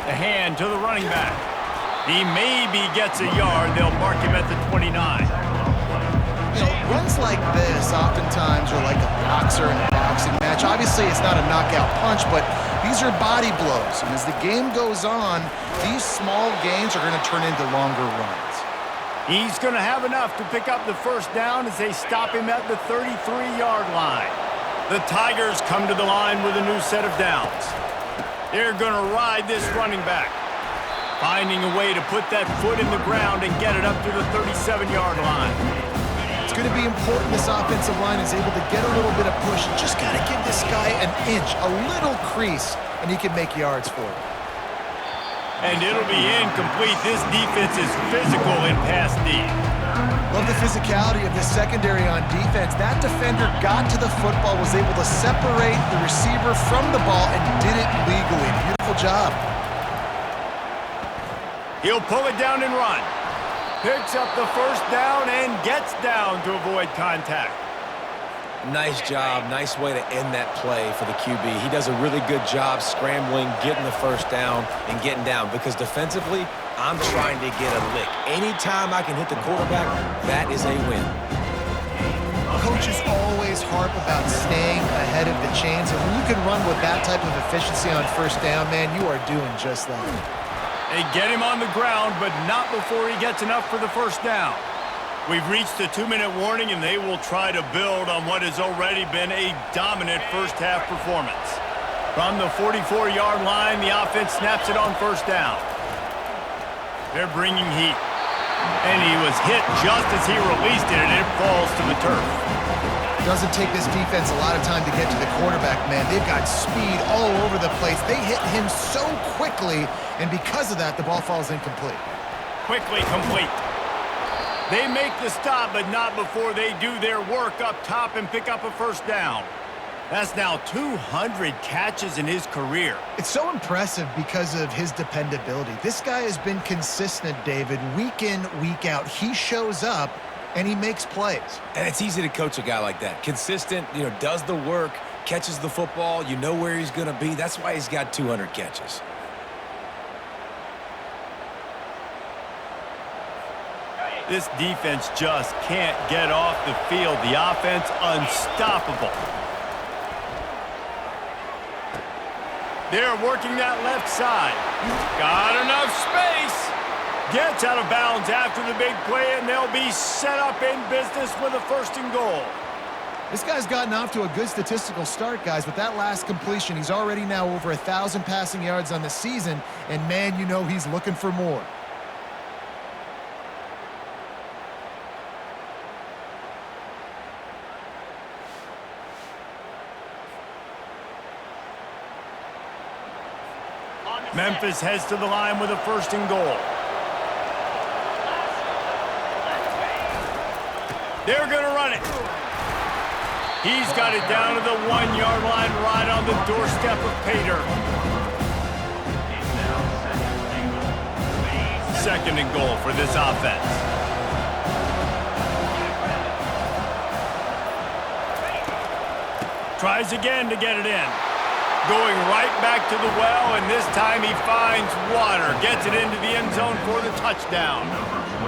B: The hand to the running back. He maybe gets a yard. They'll mark him at the 29.
D: You know, runs like this oftentimes are like a boxer in a boxing match. Obviously, it's not a knockout punch, but these are body blows. And as the game goes on, these small gains are going to turn into longer runs.
B: He's going to have enough to pick up the first down as they stop him at the 33-yard line. The Tigers come to the line with a new set of downs. They're going to ride this running back, finding a way to put that foot in the ground and get it up to the 37-yard line.
D: It's going to be important this offensive line is able to get a little bit of push. You just got to give this guy an inch, a little crease, and he can make yards for it.
B: And it'll be incomplete. This defense is physical in pass D.
D: Love the physicality of this secondary on defense. That defender got to the football, was able to separate the receiver from the ball, and did it legally. Beautiful job.
B: He'll pull it down and run. Picks up the first down and gets down to avoid contact.
C: Nice job. Nice way to end that play for the QB. He does a really good job scrambling, getting the first down, and getting down. Because defensively, I'm trying to get a lick. Anytime I can hit the quarterback, that is a win.
D: Coaches always harp about staying ahead of the chains. And when you can run with that type of efficiency on first down, man, you are doing just that.
B: They get him on the ground, but not before he gets enough for the first down. We've reached the 2-minute warning, and they will try to build on what has already been a dominant first-half performance. From the 44-yard line, the offense snaps it on first down. They're bringing heat. And he was hit just as he released it, and it falls to the turf.
D: It doesn't take this defense a lot of time to get to the quarterback, man. They've got speed all over the place. They hit him so quickly, and because of that, the ball falls incomplete.
B: Quickly complete. They make the stop, but not before they do their work up top and pick up a first down. That's now 200 catches in his career.
D: It's so impressive because of his dependability. This guy has been consistent, David, week in, week out. He shows up, and he makes plays.
C: And it's easy to coach a guy like that. Consistent, does the work, catches the football, you know where he's going to be. That's why he's got 200 catches.
B: This defense just can't get off the field. The offense unstoppable. They're working that left side. Got enough space. Gets out of bounds after the big play, and they'll be set up in business with a 1st and goal.
D: This guy's gotten off to a good statistical start, guys. With that last completion, he's already now over 1,000 passing yards on the season, and man, you know he's looking for more.
B: Memphis heads to the line with a 1st and goal. They're going to run it. He's got it down to the 1-yard line right on the doorstep of Pater. 2nd and goal for this offense. Tries again to get it in. Going right back to the well, and this time he finds water. Gets it into the end zone for the touchdown.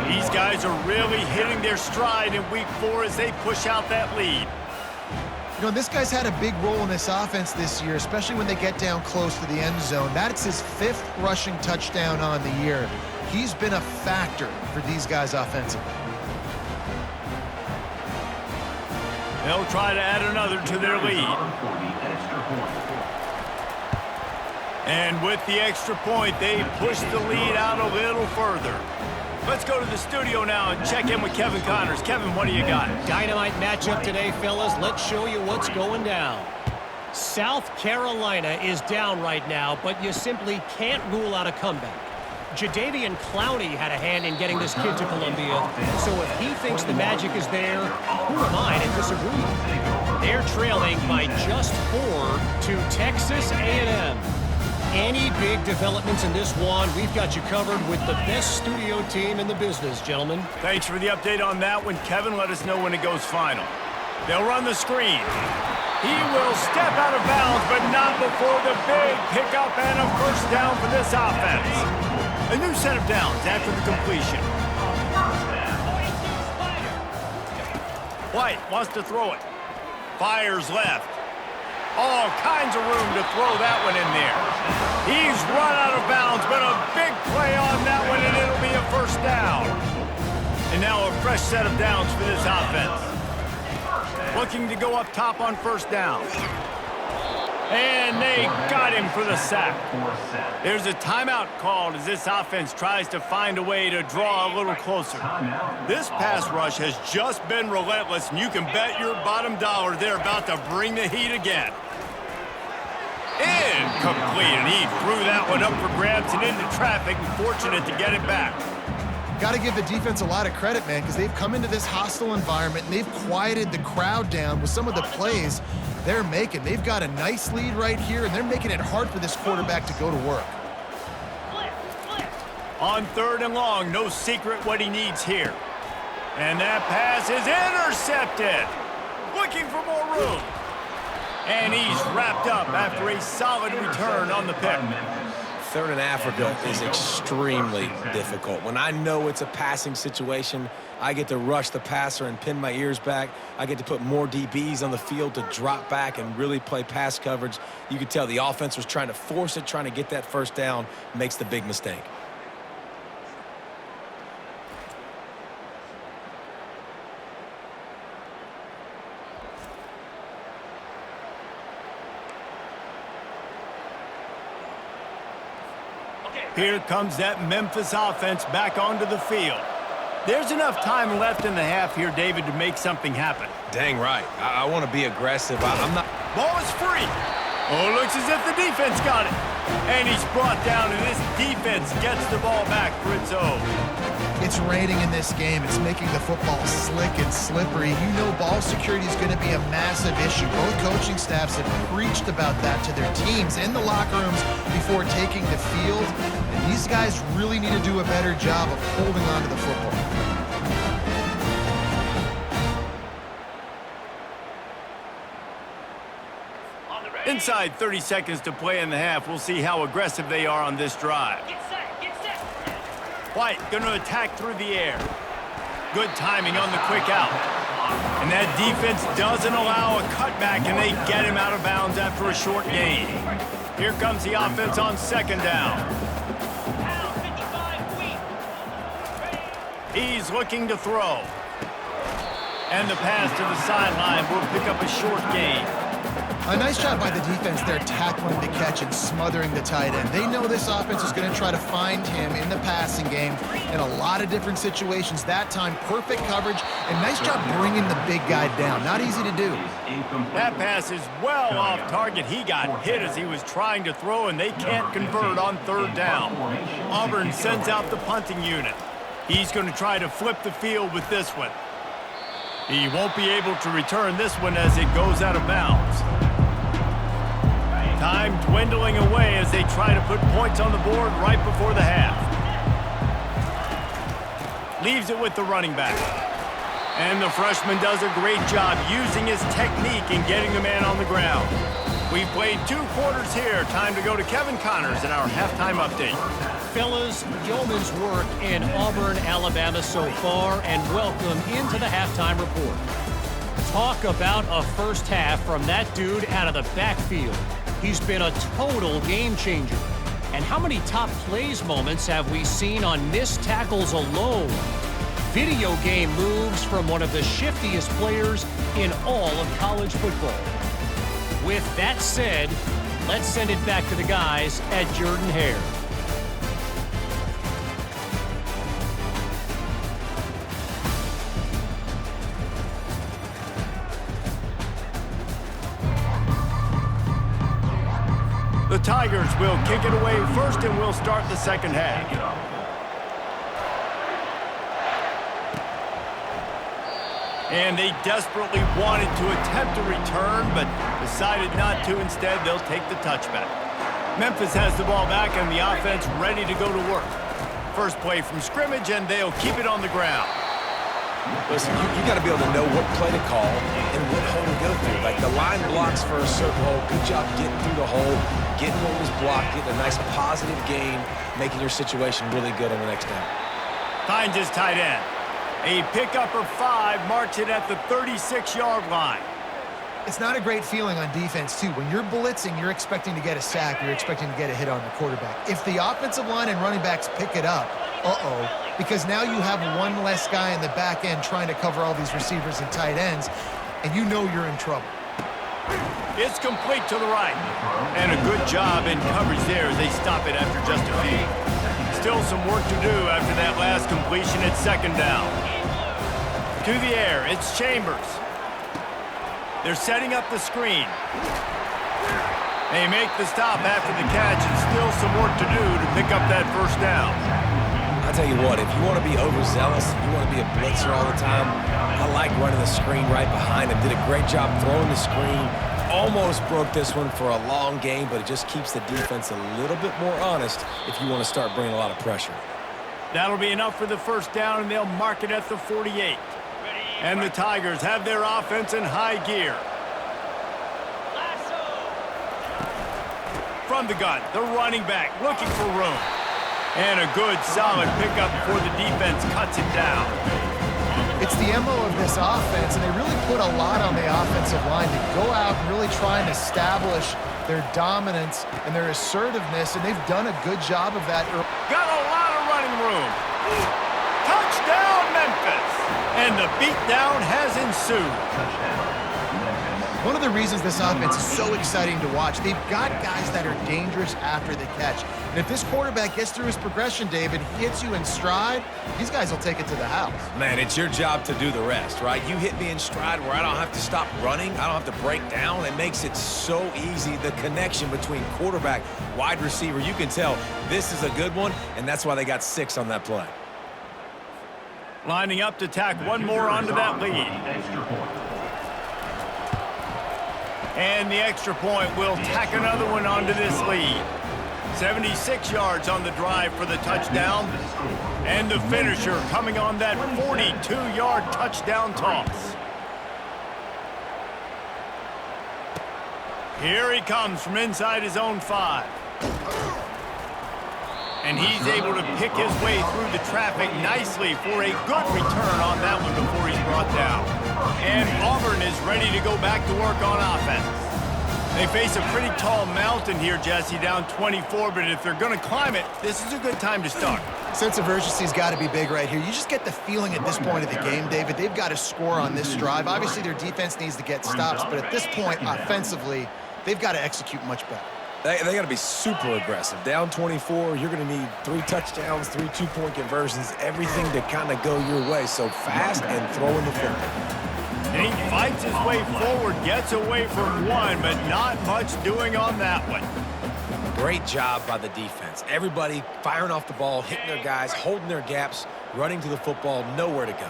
B: These guys are really hitting their stride in week 4 as they push out that lead.
D: You know, this guy's had a big role in this offense this year, especially when they get down close to the end zone. That's his 5th rushing touchdown on the year. He's been a factor for these guys offensively.
B: They'll try to add another to their lead. And with the extra point, they push the lead out a little further. Let's go to the studio now and check in with Kevin Connors. Kevin, what do you got?
F: Dynamite matchup today, fellas. Let's show you what's going down. South Carolina is down right now, but you simply can't rule out a comeback. Jadeveon Clowney had a hand in getting this kid to Columbia, so if he thinks the magic is there, who am I to disagree? They're trailing by just 4 to Texas A&M. Any big developments in this one, we've got you covered with the best studio team in the business, gentlemen.
B: Thanks for the update on that one, Kevin. Let us know when it goes final. They'll run the screen. He will step out of bounds, but not before the big pickup and a first down for this offense. A new set of downs after the completion. White wants to throw it. Fires left. All kinds of room to throw that one in there. He's run out of bounds, but a big play on that one, and it'll be a first down. And now a fresh set of downs for this offense. Looking to go up top on first down. And they got him for the sack. There's a timeout called as this offense tries to find a way to draw a little closer. This pass rush has just been relentless, and you can bet your bottom dollar they're about to bring the heat again. Incomplete, and he threw that one up for grabs and into traffic, and fortunate to get it back.
D: Got to give the defense a lot of credit, man, because they've come into this hostile environment and they've quieted the crowd down with some of the plays they're making. They've got a nice lead right here, and they're making it hard for this quarterback to go to work.
B: On 3rd and long, no secret what he needs here. And that pass is intercepted. Looking for more room. And he's wrapped up after a solid return on the pick.
C: 3rd and Africa is extremely difficult. When I know it's a passing situation, I get to rush the passer and pin my ears back. I get to put more DBs on the field to drop back and really play pass coverage. You could tell the offense was trying to force it, trying to get that first down, makes the big mistake.
B: Here comes that Memphis offense back onto the field. There's enough time left in the half here, David, to make something happen.
C: Dang right. I want to be aggressive. I'm not...
B: Ball is free. Oh, looks as if the defense got it. And he's brought down, and this defense gets the ball back for its own.
D: It's raining in this game. It's making the football slick and slippery. You know ball security is going to be a massive issue. Both coaching staffs have preached about that to their teams in the locker rooms before taking the field. And these guys really need to do a better job of holding on to the football.
B: Inside 30 seconds to play in the half. We'll see how aggressive they are on this drive. White going to attack through the air. Good timing on the quick out. And that defense doesn't allow a cutback, and they get him out of bounds after a short gain. Here comes the offense on 2nd down. He's looking to throw. And the pass to the sideline will pick up a short gain.
D: A nice job by the defense there, tackling the catch and smothering the tight end. They know this offense is going to try to find him in the passing game in a lot of different situations. That time, perfect coverage, and nice job bringing the big guy down. Not easy to do.
B: That pass is well off target. He got hit as he was trying to throw, and they can't convert on 3rd down. Auburn sends out the punting unit. He's going to try to flip the field with this one. He won't be able to return this one as it goes out of bounds. Time dwindling away as they try to put points on the board right before the half. Leaves it with the running back. And the freshman does a great job using his technique and getting the man on the ground. We've played 2 quarters here. Time to go to Kevin Connors in our halftime update.
F: Fellas, yeoman's work in Auburn, Alabama so far, and welcome into the halftime report. Talk about a first half from that dude out of the backfield. He's been a total game changer. And how many top plays moments have we seen on missed tackles alone? Video game moves from one of the shiftiest players in all of college football. With that said, let's send it back to the guys at Jordan-Hare.
B: The Tigers will kick it away first, and we'll start the second half. And they desperately wanted to attempt a return, but decided not to. Instead, they'll take the touchback. Memphis has the ball back, and the offense ready to go to work. First play from scrimmage, and they'll keep it on the ground.
C: Listen, you got to be able to know what play to call and what hole to go through. Like the line blocks for a certain hole. Good job getting through the hole, getting what was blocked, getting a nice positive gain, making your situation really good on the next down.
B: Finds his tight end. A pickup of 5 marks it at the 36-yard line.
D: It's not a great feeling on defense, too. When you're blitzing, you're expecting to get a sack. You're expecting to get a hit on the quarterback. If the offensive line and running backs pick it up, because now you have one less guy in the back end trying to cover all these receivers and tight ends, and you know you're in trouble.
B: It's complete to the right. And a good job in coverage there as they stop it after just a few. Still some work to do after that last completion at second down. To the air, it's Chambers. They're setting up the screen. They make the stop after the catch, and still some work to do to pick up that first down.
C: I'll tell you what, if you want to be overzealous, if you want to be a blitzer all the time, I like running the screen right behind him. Did a great job throwing the screen. Almost broke this one for a long game, but it just keeps the defense a little bit more honest if you want to start bringing a lot of pressure.
B: That'll be enough for the first down, and they'll mark it at the 48. And the Tigers have their offense in high gear. From the gun, the running back looking for room. And a good, solid pickup before the defense cuts it down.
D: It's the MO of this offense, and they really put a lot on the offensive line to go out and really try and establish their dominance and their assertiveness, and they've done a good job of that.
B: Got a lot of running room. Touchdown, Memphis! And the beatdown has ensued.
D: One of the reasons this offense is so exciting to watch, they've got guys that are dangerous after the catch. And if this quarterback gets through his progression, David, hits you in stride, these guys will take it to the house.
C: Man, it's your job to do the rest, right? You hit me in stride where I don't have to stop running. I don't have to break down. It makes it so easy, the connection between quarterback, wide receiver. You can tell this is a good one, and that's why they got 6 on that play.
B: Lining up to tack one more onto that lead. And the extra point will tack another one onto this lead. 76 yards on the drive for the touchdown. And the finisher coming on that 42-yard touchdown toss. Here he comes from inside his own 5. And he's able to pick his way through the traffic nicely for a good return on that one before he's brought down. And Auburn is ready to go back to work on offense. They face a pretty tall mountain here, Jesse, down 24, but if they're going to climb it, this is a good time to start.
D: Sense of urgency's got to be big right here. You just get the feeling at this point of the game, David, they've got to score on this drive. Obviously, their defense needs to get stops, but at this point, offensively, they've got to execute much better.
C: They got to be super aggressive. Down 24, you're going to need 3 touchdowns, 3 two-point conversions, everything to kind of go your way. So fast and throwing the football.
B: And he fights his way forward, gets away from one, but not much doing on that one.
C: Great job by the defense. Everybody firing off the ball, hitting their guys, holding their gaps, running to the football, nowhere to go.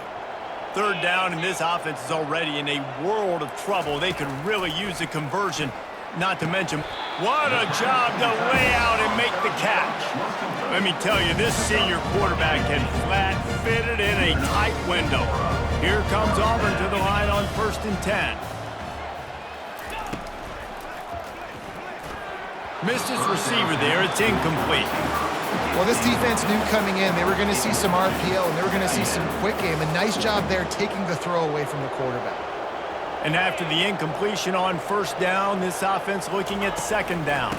B: Third down, and this offense is already in a world of trouble. They could really use a conversion. Not to mention, what a job to lay out and make the catch. Let me tell you, this senior quarterback can flat fit it in a tight window. Here comes Auburn to the line on 1st and 10. Missed his receiver there. It's incomplete.
D: Well, this defense knew coming in they were going to see some RPO and they were going to see some quick game. A nice job there taking the throw away from the quarterback.
B: And after the incompletion on 1st down, this offense looking at 2nd down.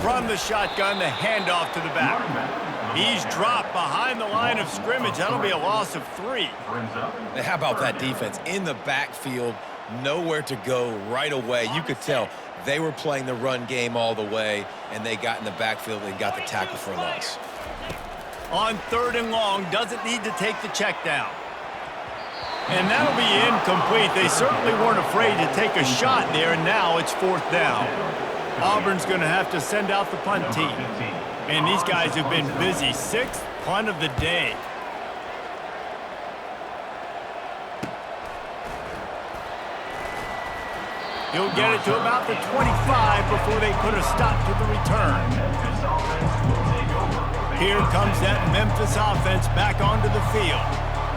B: From the shotgun, the handoff to the back. He's dropped behind the line of scrimmage. That'll be a loss of 3.
C: How about that defense? In the backfield, nowhere to go right away. You could tell they were playing the run game all the way, and they got in the backfield and got the tackle for a loss.
B: On 3rd and long, doesn't need to take the check down. And that'll be incomplete. They certainly weren't afraid to take a shot there, and now it's 4th down. Auburn's going to have to send out the punt team. And these guys have been busy. 6th punt of the day. He'll get it to about the 25 before they put a stop to the return. Here comes that Memphis offense back onto the field.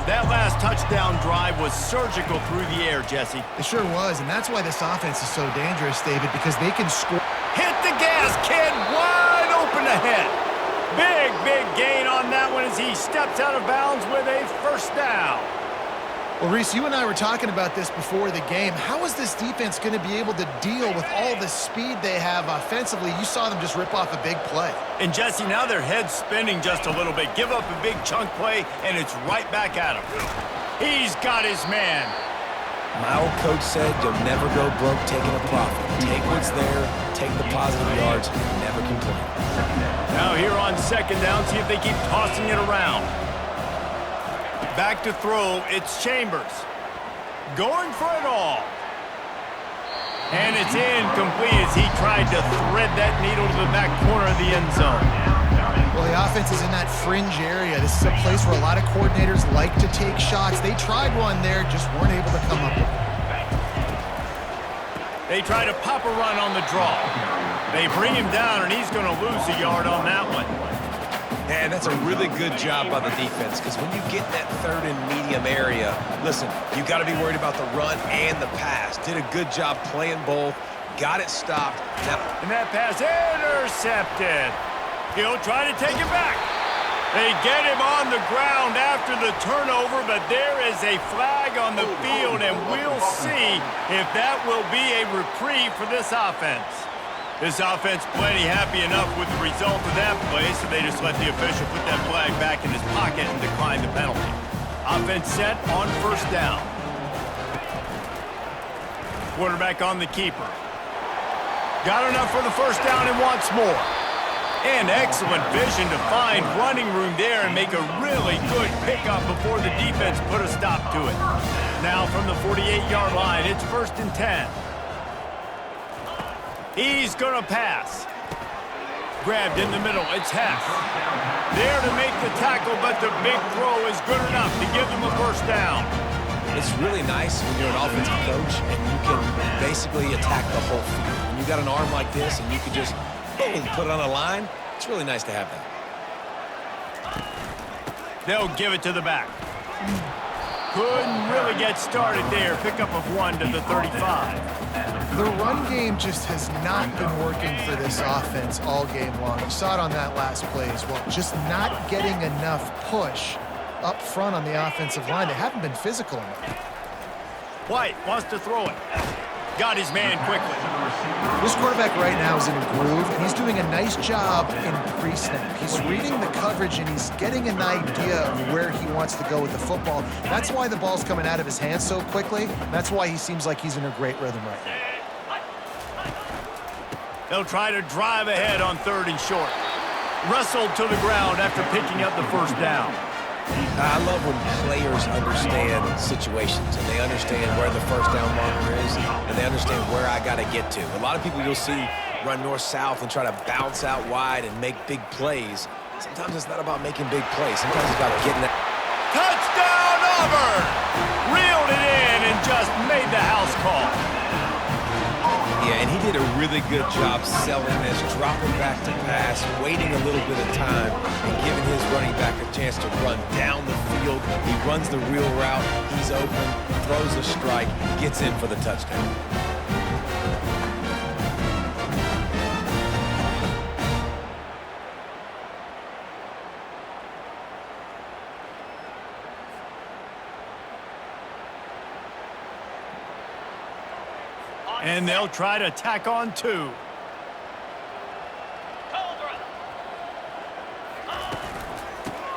B: That last touchdown drive was surgical through the air, Jesse.
D: It sure was, and that's why this offense is so dangerous, David, because they can score.
B: Hit the gas, kid. Wide open ahead. Big gain on that one as he steps out of bounds with a first down.
D: Well, Reese, you and I were talking about this before the game. How is this defense going to be able to deal with all the speed they have offensively? You saw them just rip off a big play.
B: And, Jesse, now their head's spinning just a little bit. Give up a big chunk play, and it's right back at him. He's got his man.
C: My old coach said you'll never go broke taking a profit. Take what's there, take the positive yards, never complain.
B: Now here on second down, see if they keep tossing it around. Back to throw, it's Chambers. Going for it all. And it's incomplete as he tried to thread that needle to the back corner of the end zone.
D: Well, the offense is in that fringe area. This is a place where a lot of coordinators like to take shots. They tried one there, just weren't able to come up with it.
B: They try to pop a run on the draw. They bring him down, and he's going to lose a yard on that one.
C: And that's a really good job by the defense, because when you get in that third and medium area, listen, you got to be worried about the run and the pass. Did a good job playing both, got it stopped. Now,
B: and that pass intercepted. He'll try to take it back. They get him on the ground after the turnover, but there is a flag on the field, and we'll see if that will be a reprieve for this offense. This offense plenty happy enough with the result of that play, so they just let the official put that flag back in his pocket and decline the penalty. Offense set on first down. Quarterback on the keeper. Got enough for the first down and wants more. And excellent vision to find running room there and make a really good pickup before the defense put a stop to it. Now from the 48-yard line, it's 1st and 10. He's going to pass. Grabbed in the middle. It's Hess. There to make the tackle, but the big throw is good enough to give them a first down.
C: it's really nice when you're an offensive coach and you can basically attack the whole field. When you got an arm like this and you can just boom, put it on a line, it's really nice to have that.
B: They'll give it to the back. Couldn't really get started there. Pickup of 1 to the 35.
D: The run game just has not been working for this offense all game long. You saw it on that last play as well. Just not getting enough push up front on the offensive line. They haven't been physical enough.
B: White wants to throw it. Got his man quickly.
D: This quarterback right now is in a groove, and he's doing a nice job in pre-snap. He's reading the coverage, and he's getting an idea of where he wants to go with the football. That's why the ball's coming out of his hands so quickly. That's why he seems like he's in a great rhythm right now.
B: They'll try to drive ahead on 3rd and short. Wrestled to the ground after picking up the first down.
C: I love when players understand situations and they understand where the first down marker is and they understand where I got to get to. A lot of people you'll see run north-south and try to bounce out wide and make big plays. Sometimes it's not about making big plays. Sometimes it's about getting that.
B: Touchdown, Auburn! Reeled it in and just made the house call.
C: Yeah, and he did a really good job selling this, dropping back to pass, waiting a little bit of time, and giving his running back a chance to run down the field. He runs the real route. He's open, throws a strike, gets in for the touchdown.
B: And they'll try to tack on 2.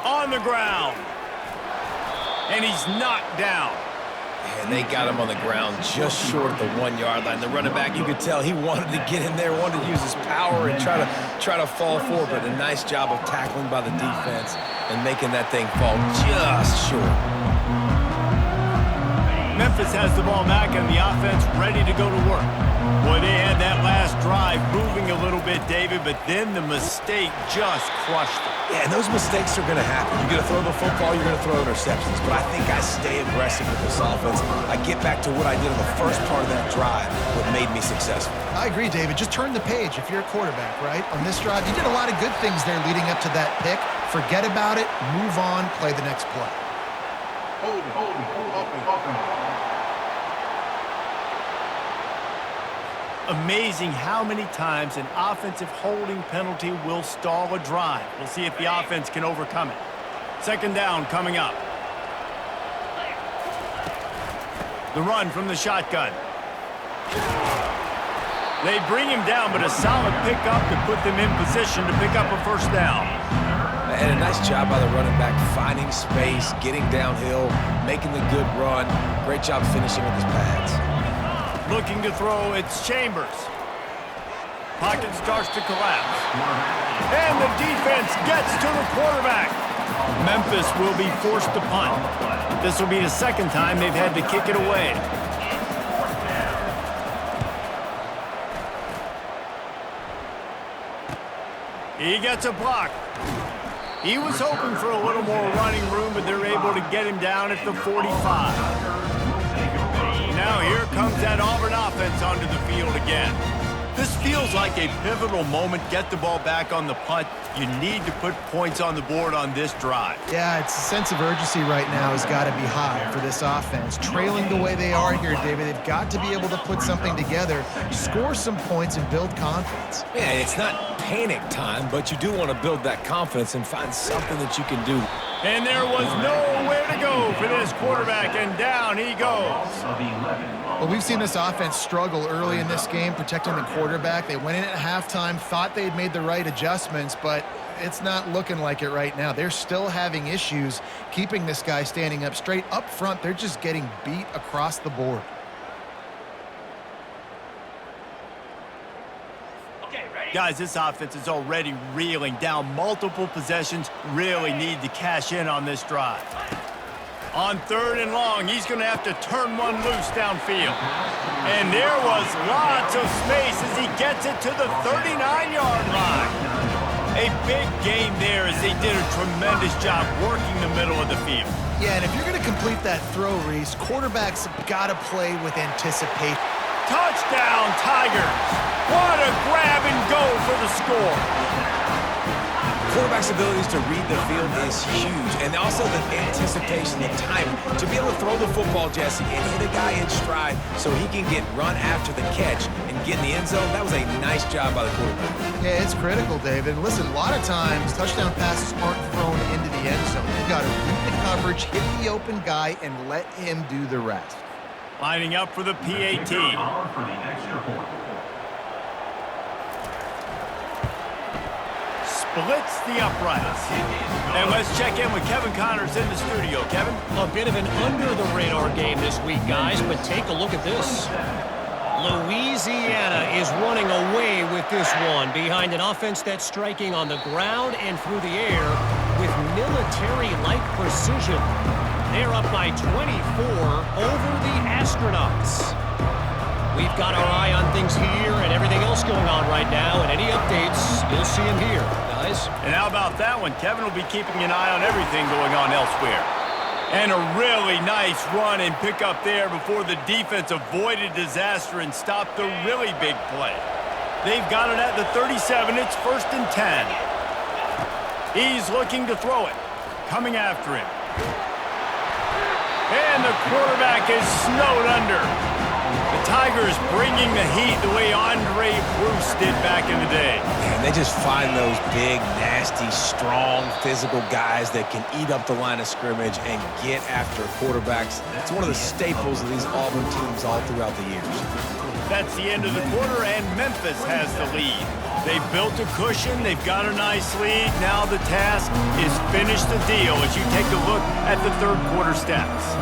B: On the ground. And he's knocked down.
C: And they got him on the ground just short of the 1-yard line. The running back, you could tell he wanted to get in there, wanted to use his power and try to fall forward. But a nice job of tackling by the defense and making that thing fall just short.
B: Memphis Memphis has the ball back and the offense ready to go to work. Boy, they had that last drive moving a little bit, David, but then the mistake just crushed it.
C: Yeah, and those mistakes are going to happen. You're going to throw the football, you're going to throw interceptions. But I think I stay aggressive with this offense. I get back to what I did in the first part of that drive, what made me successful.
D: I agree, David. Just turn the page if you're a quarterback, right? On this drive, you did a lot of good things there leading up to that pick. Forget about it, move on, play the next play.
B: Amazing how many times an offensive holding penalty will stall a drive. We'll see if the offense can overcome it. Second down coming up. The run from the shotgun. They bring him down, but a solid pickup to put them in position to pick up a first down.
C: And a nice job by the running back, finding space, getting downhill, making the good run. Great job finishing with his pads.
B: Looking to throw, it's Chambers. Pocket starts to collapse. And the defense gets to the quarterback. Memphis will be forced to punt. This will be the second time they've had to kick it away. He gets a block. He was hoping for a little more running room, but they're able to get him down at the 45. Now here comes that Auburn offense onto the field again. This feels like a pivotal moment. Get the ball back on the punt. You need to put points on the board on this drive.
D: Yeah, it's a sense of urgency right now has got to be high for this offense. Trailing the way they are here, David, they've got to be able to put something together, score some points, and build confidence.
C: Yeah, it's not panic time, but you do want to build that confidence and find something that you can do.
B: And there was nowhere to go for this quarterback, and down he goes.
D: Well, we've seen this offense struggle early in this game, protecting the quarterback. They went in at halftime, thought they'd made the right adjustments, but it's not looking like it right now. They're still having issues keeping this guy standing up straight. Up front, they're just getting beat across the board.
B: Guys, this offense is already reeling down multiple possessions. Really need to cash in on this drive. On third and long, he's going to have to turn one loose downfield. And there was lots of space as he gets it to the 39-yard line. A big game there as they did a tremendous job working the middle of the field.
D: Yeah, and if you're going to complete that throw, Reese, quarterbacks have got to play with anticipation.
B: Touchdown, Tigers! What a grab and go for the score.
C: Quarterback's abilities to read the field is huge, and also the anticipation, the time to be able to throw the football, Jesse, and hit a guy in stride so he can get run after the catch and get in the end zone. That was a nice job by the quarterback.
D: Yeah, it's critical, David. Listen, a lot of times touchdown passes aren't thrown into the end zone. You've got to read the coverage, hit the open guy, and let him do the rest.
B: Lining up for the PAT. Splits the uprights. And let's check in with Kevin Connors in the studio. Kevin?
F: A bit of an under-the-radar game this week, guys, but take a look at this. Louisiana is running away with this one behind an offense that's striking on the ground and through the air with military-like precision. They're up by 24 over the Astronauts. We've got our eye on things here and everything else going on right now, and any updates, you'll see them here, guys.
B: And how about that one? Kevin will be keeping an eye on everything going on elsewhere. And a really nice run and pick up there before the defense avoided disaster and stopped the really big play. They've got it at the 37. It's 1st and 10. He's looking to throw it. Coming after him. And the quarterback is snowed under. The Tigers bringing the heat the way Andre Bruce did back in the day.
C: And they just find those big, nasty, strong, physical guys that can eat up the line of scrimmage and get after quarterbacks. It's one of the staples of these Auburn teams all throughout the years.
B: That's the end of the quarter, and Memphis has the lead. They've built a cushion. They've got a nice lead. Now the task is finish the deal as you take a look at the third quarter stats.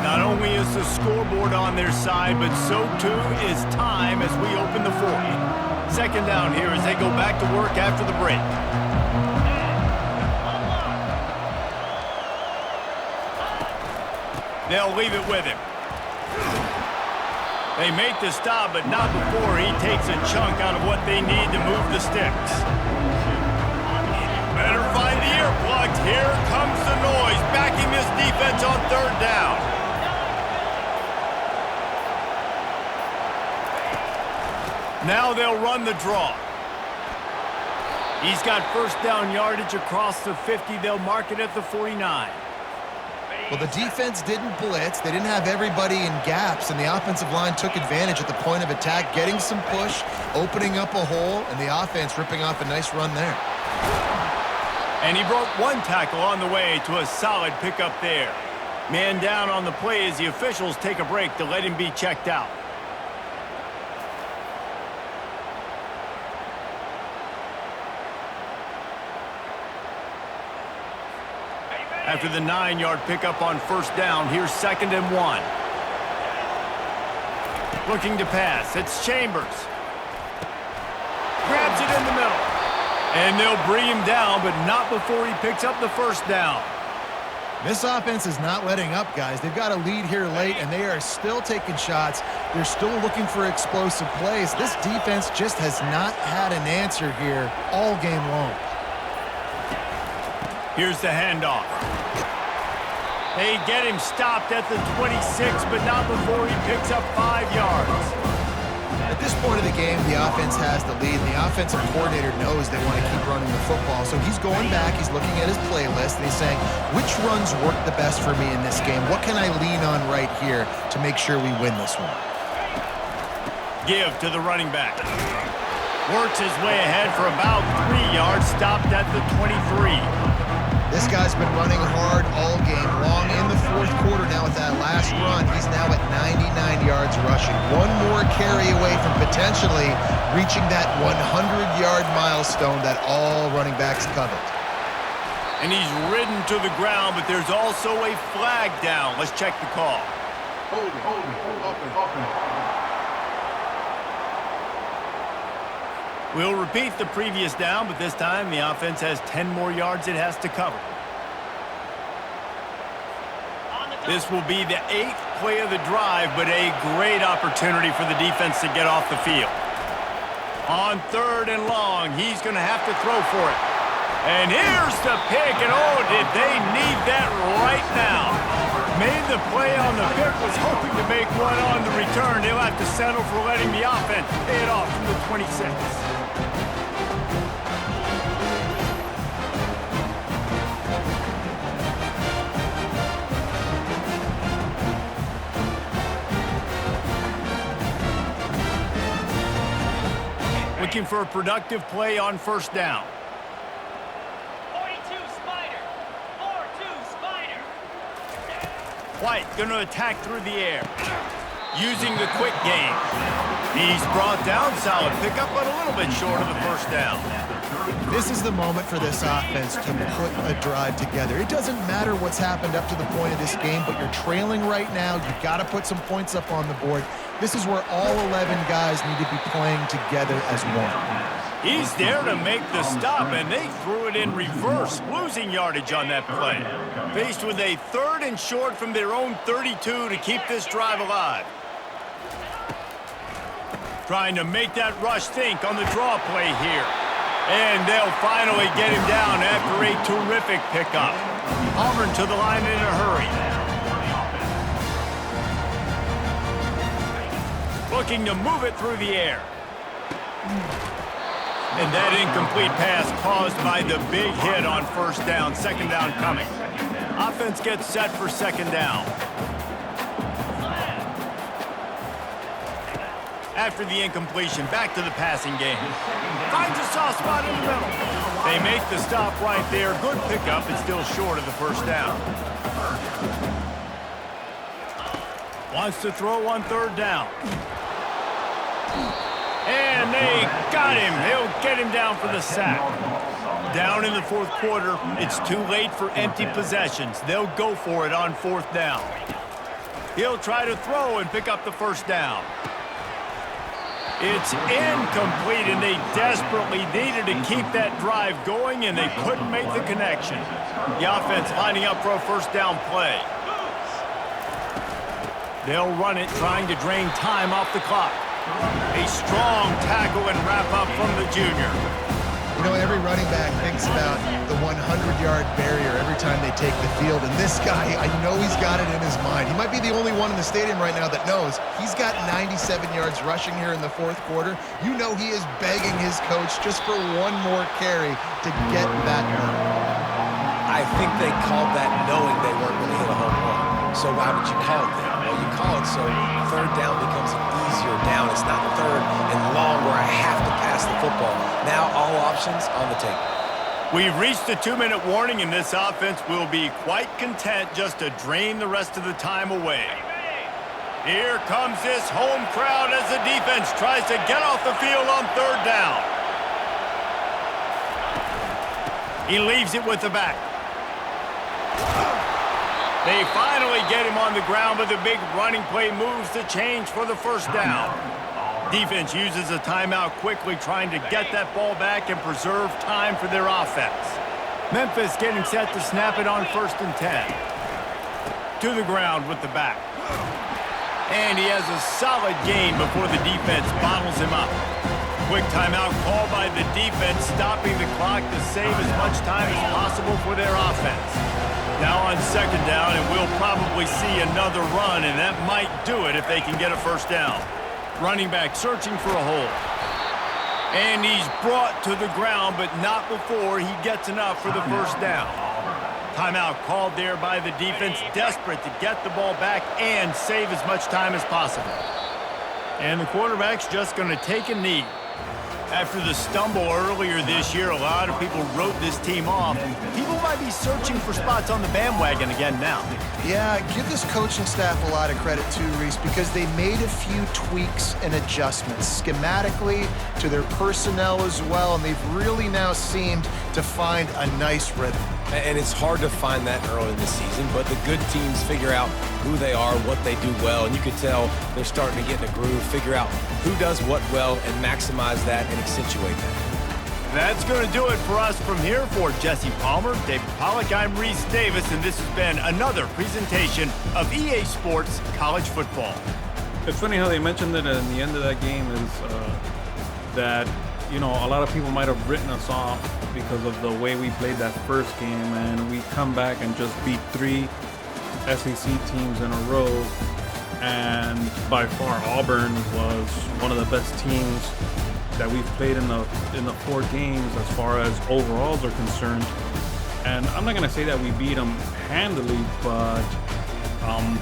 B: Not only is the scoreboard on their side, but so too is time as we open the fourth. Second down here as they go back to work after the break. They'll leave it with him. They make the stop, but not before he takes a chunk out of what they need to move the sticks. Better find the earplugs. Here comes the noise, backing this defense on third down. Now they'll run the draw. He's got first down yardage across the 50. They'll mark it at the 49.
D: Well, the defense didn't blitz. They didn't have everybody in gaps, and the offensive line took advantage at the point of attack, getting some push, opening up a hole, and the offense ripping off a nice run there.
B: And he broke one tackle on the way to a solid pickup there. Man down on the play as the officials take a break to let him be checked out. After the 9-yard pickup on first down, here's 2nd and 1. Looking to pass. It's Chambers. Grabs it in the middle. And they'll bring him down, but not before he picks up the first down.
D: This offense is not letting up, guys. They've got a lead here late, and they are still taking shots. They're still looking for explosive plays. This defense just has not had an answer here all game long.
B: Here's the handoff. They get him stopped at the 26, but not before he picks up 5 yards.
D: At this point of the game, the offense has the lead, and the offensive coordinator knows they want to keep running the football. So he's going back, he's looking at his playlist, and he's saying, which runs work the best for me in this game? What can I lean on right here to make sure we win this one?
B: Give to the running back. Works his way ahead for about 3 yards, stopped at the 23.
D: This guy's been running hard all game long in the fourth quarter. Now with that last run, he's now at 99 yards rushing. One more carry away from potentially reaching that 100-yard milestone that all running backs covet.
B: And he's ridden to the ground, but there's also a flag down. Let's check the call.
E: Hold it.
B: We'll repeat the previous down, but this time the offense has 10 more yards it has to cover. This will be the 8th play of the drive, but a great opportunity for the defense to get off the field. On 3rd and long, he's going to have to throw for it. And here's the pick, and oh, did they need that right now. Made the play on the pick, was hoping to make one on the return. They'll have to settle for letting the offense pay it off from the 26. Looking for a productive play on first down.
G: 42 Spider. 4-2 Spider.
B: White going to attack through the air. Using the quick game. He's brought down, solid pickup, but a little bit short of the first down.
D: This is the moment for this offense to put a drive together. It doesn't matter what's happened up to the point of this game, but you're trailing right now. You've got to put some points up on the board. This is where all 11 guys need to be playing together as one.
B: He's there to make the stop, and they threw it in reverse, losing yardage on that play. Faced with a 3rd and short from their own 32 to keep this drive alive. Trying to make that rush think on the draw play here. And they'll finally get him down after a terrific pickup. Auburn to the line in a hurry. Looking to move it through the air. And that incomplete pass caused by the big hit on first down. 2nd down coming. Offense gets set for 2nd down. After the incompletion, back to the passing game. Finds a soft spot in the middle. They make the stop right there. Good pickup. It's still short of the first down. Wants to throw on 3rd down. And they got him. They'll get him down for the sack. Down in the 4th quarter, it's too late for empty possessions. They'll go for it on 4th down. He'll try to throw and pick up the first down. It's incomplete, and they desperately needed to keep that drive going, and they couldn't make the connection. The offense lining up for a first down play. They'll run it, trying to drain time off the clock. A strong tackle and wrap up from the junior.
D: You know, every running back thinks about the 100-yard barrier every time they take the field. And this guy, I know he's got it in his mind. He might be the only one in the stadium right now that knows he's got 97 yards rushing here in the fourth quarter. You know he is begging his coach just for one more carry to get that number.
C: I think they called that knowing they weren't going to hit a home run. So why would you call it that? Well, you call it so third down becomes an easier down. It's not third and long where I have to pass the football. Now all options on the table.
B: We've reached the 2-minute warning, and this offense will be quite content just to drain the rest of the time away. Here comes this home crowd as the defense tries to get off the field on third down. He leaves it with the back. They finally get him on the ground, but the big running play moves the change for the first down. Defense uses a timeout quickly, trying to get that ball back and preserve time for their offense. Memphis getting set to snap it on 1st and 10. To the ground with the back. And he has a solid gain before the defense bottles him up. Quick timeout called by the defense, stopping the clock to save as much time as possible for their offense. Now on 2nd down, and we'll probably see another run, and that might do it if they can get a first down. Running back searching for a hole. And he's brought to the ground, but not before he gets enough for the first down. Timeout called there by the defense, desperate to get the ball back and save as much time as possible. And the quarterback's just going to take a knee. After the stumble earlier this year, a lot of people wrote this team off. People might be searching for spots on the bandwagon again now.
D: Yeah, give this coaching staff a lot of credit too, Reese, because they made a few tweaks and adjustments schematically to their personnel as well, and they've really now seemed to find a nice rhythm.
C: And it's hard to find that early in the season, but the good teams figure out who they are, what they do well, and you can tell they're starting to get in a groove, figure out who does what well, and maximize that and accentuate that.
B: That's going to do it for us from here. For Jesse Palmer, David Pollack, I'm Reese Davis, and this has been another presentation of EA Sports College Football.
A: It's funny how they mentioned that in the end of that game is that, you know, a lot of people might have written us off because of the way we played that first game, and we come back and just beat 3 SEC teams in a row, and by far Auburn was one of the best teams that we've played in the 4 games as far as overalls are concerned. And I'm not going to say that we beat them handily, but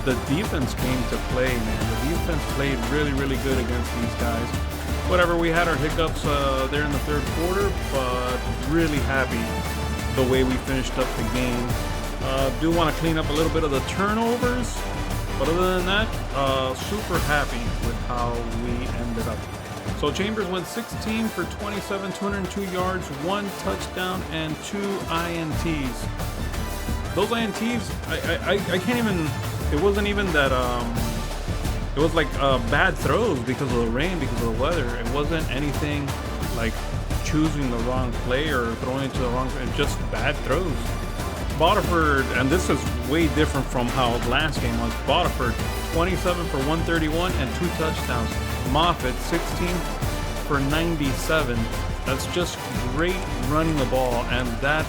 A: the defense came to play, man. The defense played really, really good against these guys. Whatever, we had our hiccups there in the 3rd quarter, but really happy the way we finished up the game. Do want to clean up a little bit of the turnovers, but other than that, super happy with how we ended up. So Chambers went 16 for 27, 202 yards, 1 touchdown, and 2 INTs. Those INTs, I can't even, it wasn't even that, it was like bad throws because of the rain, because of the weather. It wasn't anything like choosing the wrong play or throwing it to the wrong play, just bad throws. Botiford, and this is way different from how last game was. Botiford, 27 for 131 and 2 touchdowns. Moffitt, 16 for 97. That's just great running the ball, and that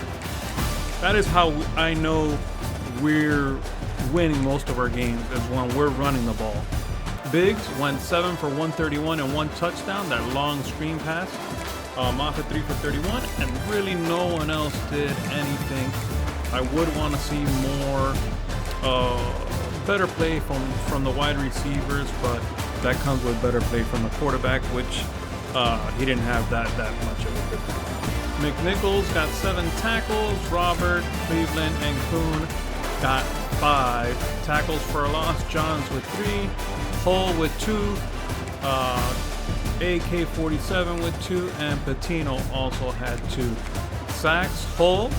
A: is how I know we're winning most of our games, is when we're running the ball. Biggs went 7 for 131 and 1 touchdown, that long screen pass. Moffitt 3 for 31, and really no one else did anything. I would want to see more better play from the wide receivers, but that comes with better play from the quarterback, which he didn't have that much of it. McNichols got 7 tackles. Robert, Cleveland, and Kuhn got 5 tackles for a loss. Johns with 3, Hull with 2, AK-47 with 2, and Patino also had 2 sacks. Hull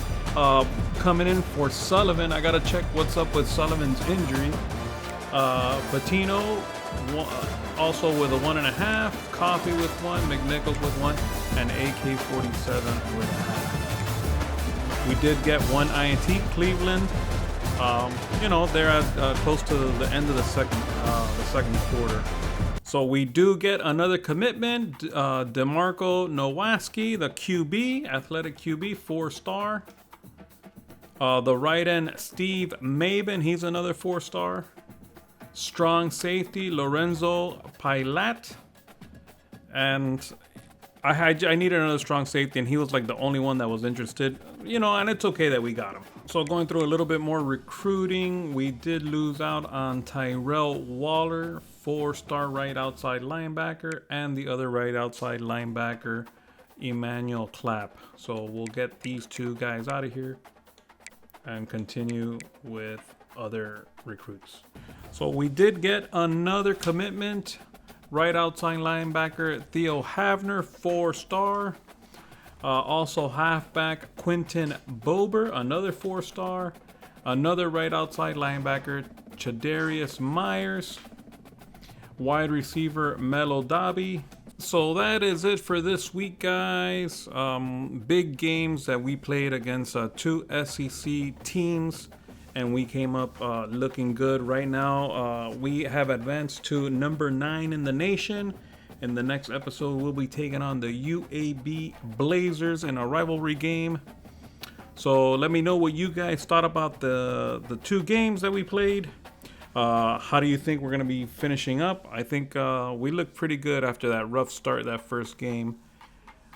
A: coming in for Sullivan. I gotta check what's up with Sullivan's injury. Patino also with a 1.5, Coffee with 1, McNichols with 1, and AK-47 with 1. We did get 1 INT. Cleveland You know, they're at close to the end of the second quarter. So we do get another commitment, DeMarco Nowaski, the QB, athletic QB, 4-star. The right end, Steve Maben, he's another 4-star. Strong safety, Lorenzo Pilat. And I needed another strong safety, and he was like the only one that was interested. You know, and it's okay that we got him. So going through a little bit more recruiting, we did lose out on Tyrell Waller, 4-star right outside linebacker, and the other right outside linebacker, Emmanuel Clapp. So we'll get these two guys out of here and continue with other recruits. So we did get another commitment, right outside linebacker Theo Havner, 4-star. Also halfback Quentin Bober, another 4-star. Another right outside linebacker Chadarius Myers. Wide receiver Melo Dabi. So that is it for this week, guys. Big games that we played against 2 SEC teams, and we came up looking good. Right now, we have advanced to number 9 in the nation. In the next episode, we'll be taking on the UAB Blazers in a rivalry game. So let me know what you guys thought about the 2 games that we played. How do you think we're going to be finishing up? I think we looked pretty good after that rough start, that first game.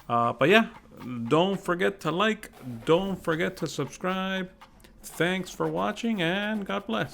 A: But yeah, don't forget to like, don't forget to subscribe. Thanks for watching, and God bless.